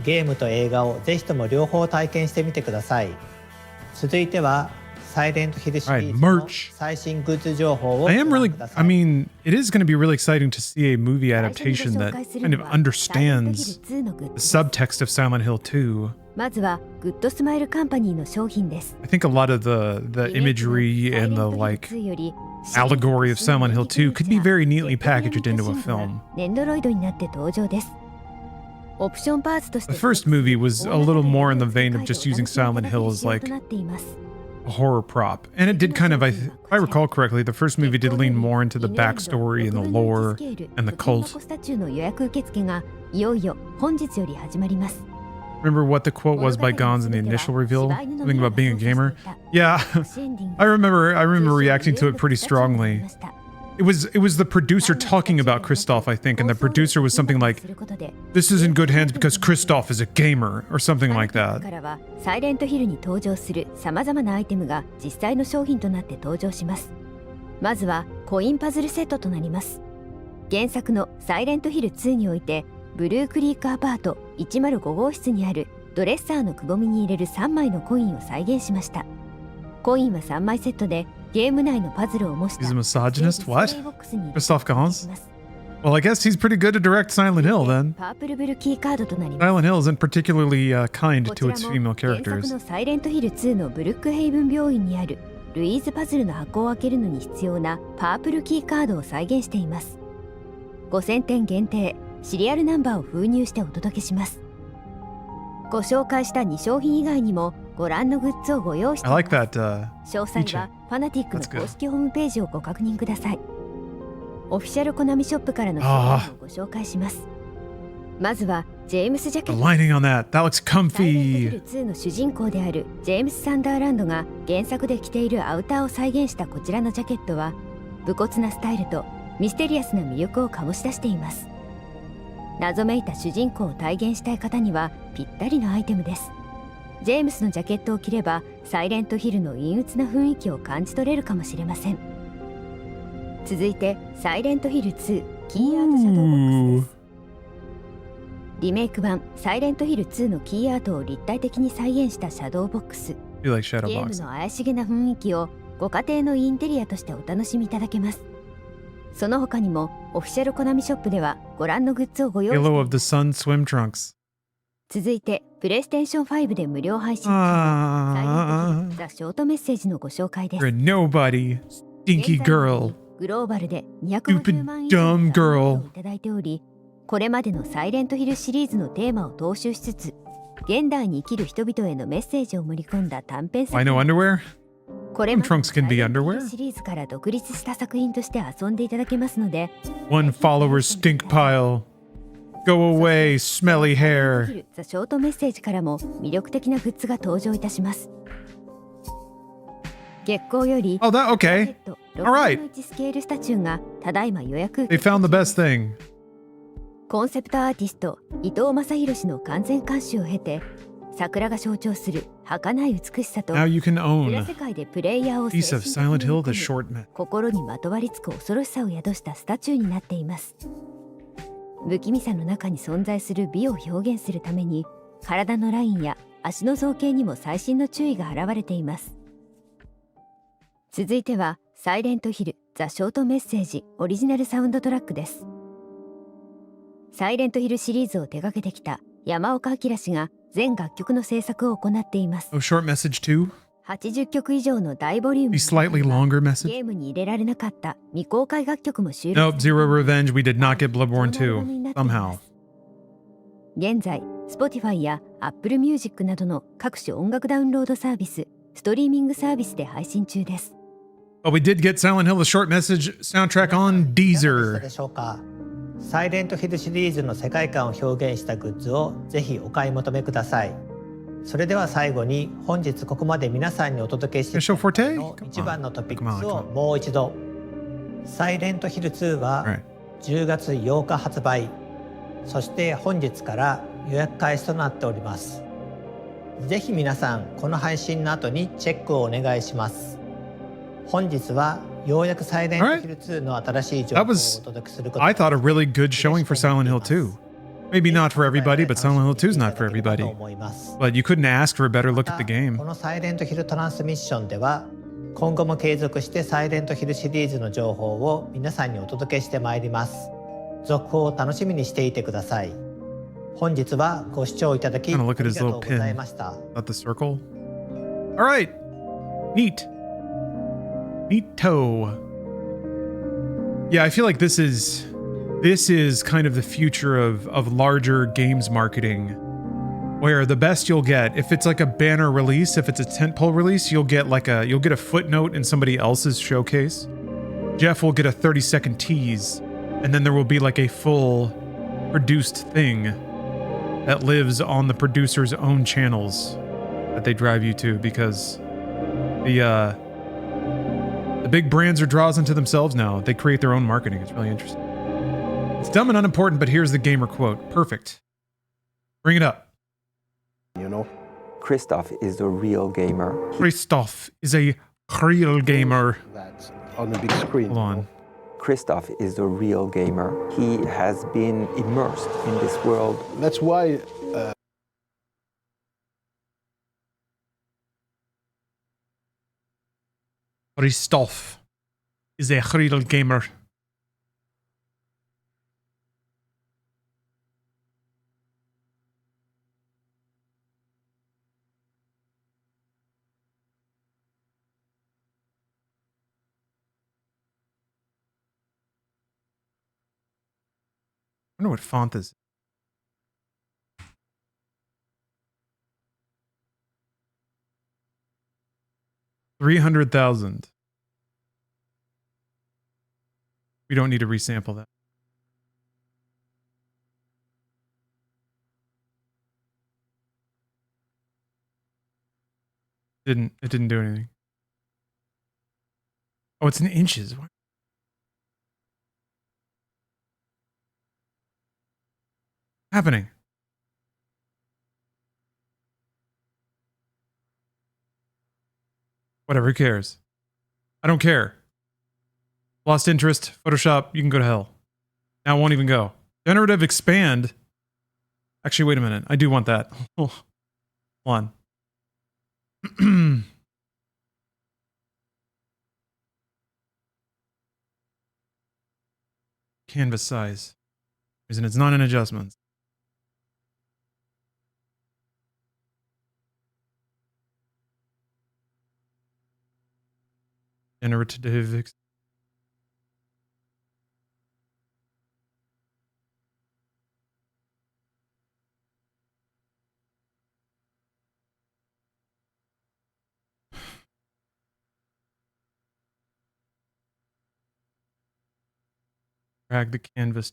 Speaker 5: ゲームと映画をぜひとも両方体験してみてください。続いてはサイレントヒルシリーズの最新グッズ情報をご覧ください。
Speaker 1: I mean, it is going to be really exciting to see a movie adaptation that kind of understands the subtext of Silent Hill 2.
Speaker 20: まずはグッドスマイルカンパニーの商品です。
Speaker 1: I think a lot of the imagery and the like allegory of Silent Hill 2 could be very neatly packaged into a film.
Speaker 20: ネンドロイドになって登場です。オプションパーツとして
Speaker 1: The first movie was a little more in the vein of just using Silent Hill as like a horror prop. And it did kind of, if I recall correctly, the first movie did lean more into the backstory and the lore and the cult.
Speaker 20: スタチューの予約受付がいよいよ本日より始まります。
Speaker 1: Remember what the quote was by Gons in the initial reveal? Something about being a gamer? Yeah, I remember reacting to it pretty strongly. It was the producer talking about Kristoff, I think, and the producer was something like, "This is in good hands because Kristoff is a gamer," or something like that.
Speaker 20: からはサイレントヒルに登場する様々なアイテムが実際の商品となって登場します。まずはコインパズルセットとなります。原作のサイレントヒル2においてブルークリークアパート105号室にあるドレッサーのくぼみに入れる3枚のコインを再現しました。コインは3枚セットでゲーム内のパズルを模した
Speaker 1: He's a misogynist? What? Christoph Gans? Well, I guess he's pretty good to direct Silent Hill then.
Speaker 20: パープルブルキーカードとなります。
Speaker 1: Silent Hill isn't particularly kind to its female
Speaker 20: 原
Speaker 1: characters.
Speaker 20: 作のサイレントヒル2のブルックヘイブン病院にあるルイーズパズルの箱を開けるのに必要なパープルキーカードを再現しています。5000点限定シリアルナンバーを封入してお届けします。ご紹介した2商品以外にもご覧のグッズをご用意しています。
Speaker 1: I like that,
Speaker 20: 詳細はファナティックの公式ホームページをご確認ください。オフィシャルコナミショップからの商品をご紹介します。まずはジェームス・ジャケ
Speaker 1: The
Speaker 20: ット。
Speaker 1: lining on that looks
Speaker 20: サイレントヒ
Speaker 1: comfy.
Speaker 20: ル2の主人公であるジェームス・サンダーランドが原作で着ているアウターを再現したこちらのジャケットは武骨なスタイルとミステリアスな魅力を醸し出しています。謎めいた主人公を体現したい方にはぴったりのアイテムです。ジェームスのジャケットを着ればサイレントヒルの陰鬱な雰囲気を感じ取れるかもしれません。続いてサイレントヒル2キーアートシャドーボックスです。リメイク版サイレントヒル2のキーアートを立体的に再現したシャドーボックス。
Speaker 1: You like shadow
Speaker 20: ゲーム
Speaker 1: box?
Speaker 20: の怪しげな雰囲気をご家庭のインテリアとしてお楽しみいただけます。その他にもオフィシャルコナミショップではご覧のグッズをご用意してい
Speaker 1: Halo
Speaker 20: ま
Speaker 1: of the Sun swim trunks.
Speaker 20: す。続いてプレイステーション5で無料配信中のサイレントヒルザ・ショートメッセージのご紹介です。
Speaker 1: You're a nobody, stinky girl.
Speaker 20: グローバルで250万以
Speaker 1: Stupid
Speaker 20: 上
Speaker 1: dumb
Speaker 20: のダウンロードを
Speaker 1: girl.
Speaker 20: いただいており、これまでのサイレントヒルシリーズのテーマを踏襲しつつ現代に生きる人々へのメッセージを盛り込んだ短編作
Speaker 1: Why no
Speaker 20: 品。
Speaker 1: underwear?
Speaker 20: これまで
Speaker 1: Trunks can be
Speaker 20: サイレントヒル
Speaker 1: underwear?
Speaker 20: シリーズから独立した作品として遊んでいただけますので、
Speaker 1: One follower stink pile. Go away, smelly hair.
Speaker 20: ザ・ショートメッセージからも魅力的なグッズが登場いたします。月光より
Speaker 1: Oh, that okay.
Speaker 20: 6
Speaker 1: Alright.
Speaker 20: 分の1スケールスタチューがただいま予約
Speaker 1: They found the best thing.
Speaker 20: コンセプトアーティスト伊藤正弘氏の完全監修を経て桜が象徴する儚い美しさと
Speaker 1: Now you can
Speaker 20: 裏
Speaker 1: own
Speaker 20: 世界でプレイヤーを
Speaker 1: a piece of
Speaker 20: 精神
Speaker 1: Silent
Speaker 20: 的に
Speaker 1: Hill, the
Speaker 20: 追い込
Speaker 1: short
Speaker 20: み
Speaker 1: man.
Speaker 20: 心にまとわりつく恐ろしさを宿したスタチューになっています。不気味さの中に存在する美を表現するために体のラインや足の造形にも細心の注意が現れています。続いてはサイレントヒルザ・ショートメッセージオリジナルサウンドトラックです。サイレントヒルシリーズを手掛けてきた山岡明氏が全楽曲の制作を行っています。
Speaker 1: Oh, short message too?
Speaker 20: 80曲以上の大ボリューム
Speaker 1: A slightly longer
Speaker 20: ゲ
Speaker 1: message?
Speaker 20: ームに入れられなかった未公開楽曲も収録
Speaker 1: Nope, Zero Revenge. We did not get Bloodborne 2. Somehow.
Speaker 20: 現在 Spotify や Apple Music などの各種音楽ダウンロードサービスストリーミングサービスで配信中です。
Speaker 1: But we did get Silent Hill, the short message soundtrack on
Speaker 5: いかがでした
Speaker 1: Deezer.
Speaker 5: でしょうか。サイレントヒルシリーズの世界観を表現したグッズをぜひお買い求めください。それでは最後に本日ここまで皆さんにお届けしてきたの一番のトピックスをもう一度。サイレントヒル2は10月8日発売。そして本日から予約開始となっております。ぜひ皆さんこの配信の後にチェックをお願いします。本日はようやくサイレントヒル2の新しい情報をお届けすることが
Speaker 1: I thought a really good showing for Silent Hill 2. Maybe not for everybody, but Silent Hill 2 is not for everybody. But you couldn't ask for a better look at the game.
Speaker 5: このサイレントヒルトランスミッションでは今後も継続してサイレントヒルシリーズの情報を皆さんにお届けしてまいります。続報を楽しみにしていてください。本日はご視聴いただきありがとうございました。
Speaker 1: At the circle. All right. Neat. Neato. Yeah, I feel like this is kind of the future of larger games marketing, where the best you'll get, if it's like a banner release, if it's a tentpole release, you'll get a footnote in somebody else's showcase. Jeff will get a 30-second tease, and then there will be like a full produced thing that lives on the producer's own channels that they drive you to, because the big brands are draws unto themselves now. They create their own marketing. It's really interesting. It's dumb and unimportant, but here's the gamer quote. Perfect. Bring it up.
Speaker 12: You know, Christoph is a real gamer.
Speaker 1: Christoph is a real gamer.
Speaker 6: That's on the big screen.
Speaker 1: Hold on.
Speaker 12: Christoph is a real gamer. He has been immersed in this world.
Speaker 6: That's why
Speaker 1: Christoph is a real gamer. I wonder what font this is. 300,000. We don't need to resample that. It didn't do anything. Oh, it's in inches. What? Happening? Whatever, who cares? I don't care. Lost interest, Photoshop, you can go to hell. Now it won't even go. Generative expand. Actually, wait a minute. I do want that. Hold on. Canvas size. Reason it's not in adjustments. Generative. Drag the canvas.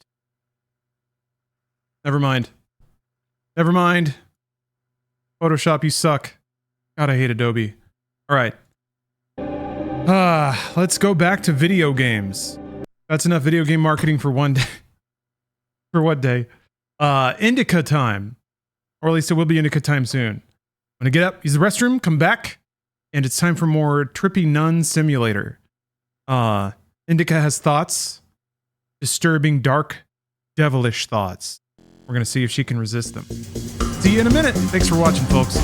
Speaker 1: Never mind. Never mind. Photoshop, you suck. God, I hate Adobe. All right. Let's go back to video games. That's enough video game marketing for one day. For what day? Indica time. Or at least it will be Indica time soon. I'm gonna get up, use the restroom, come back, and it's time for more Trippy Nun Simulator. Indica has thoughts. Disturbing, dark, devilish thoughts. We're gonna see if she can resist them. See you in a minute. Thanks for watching, folks.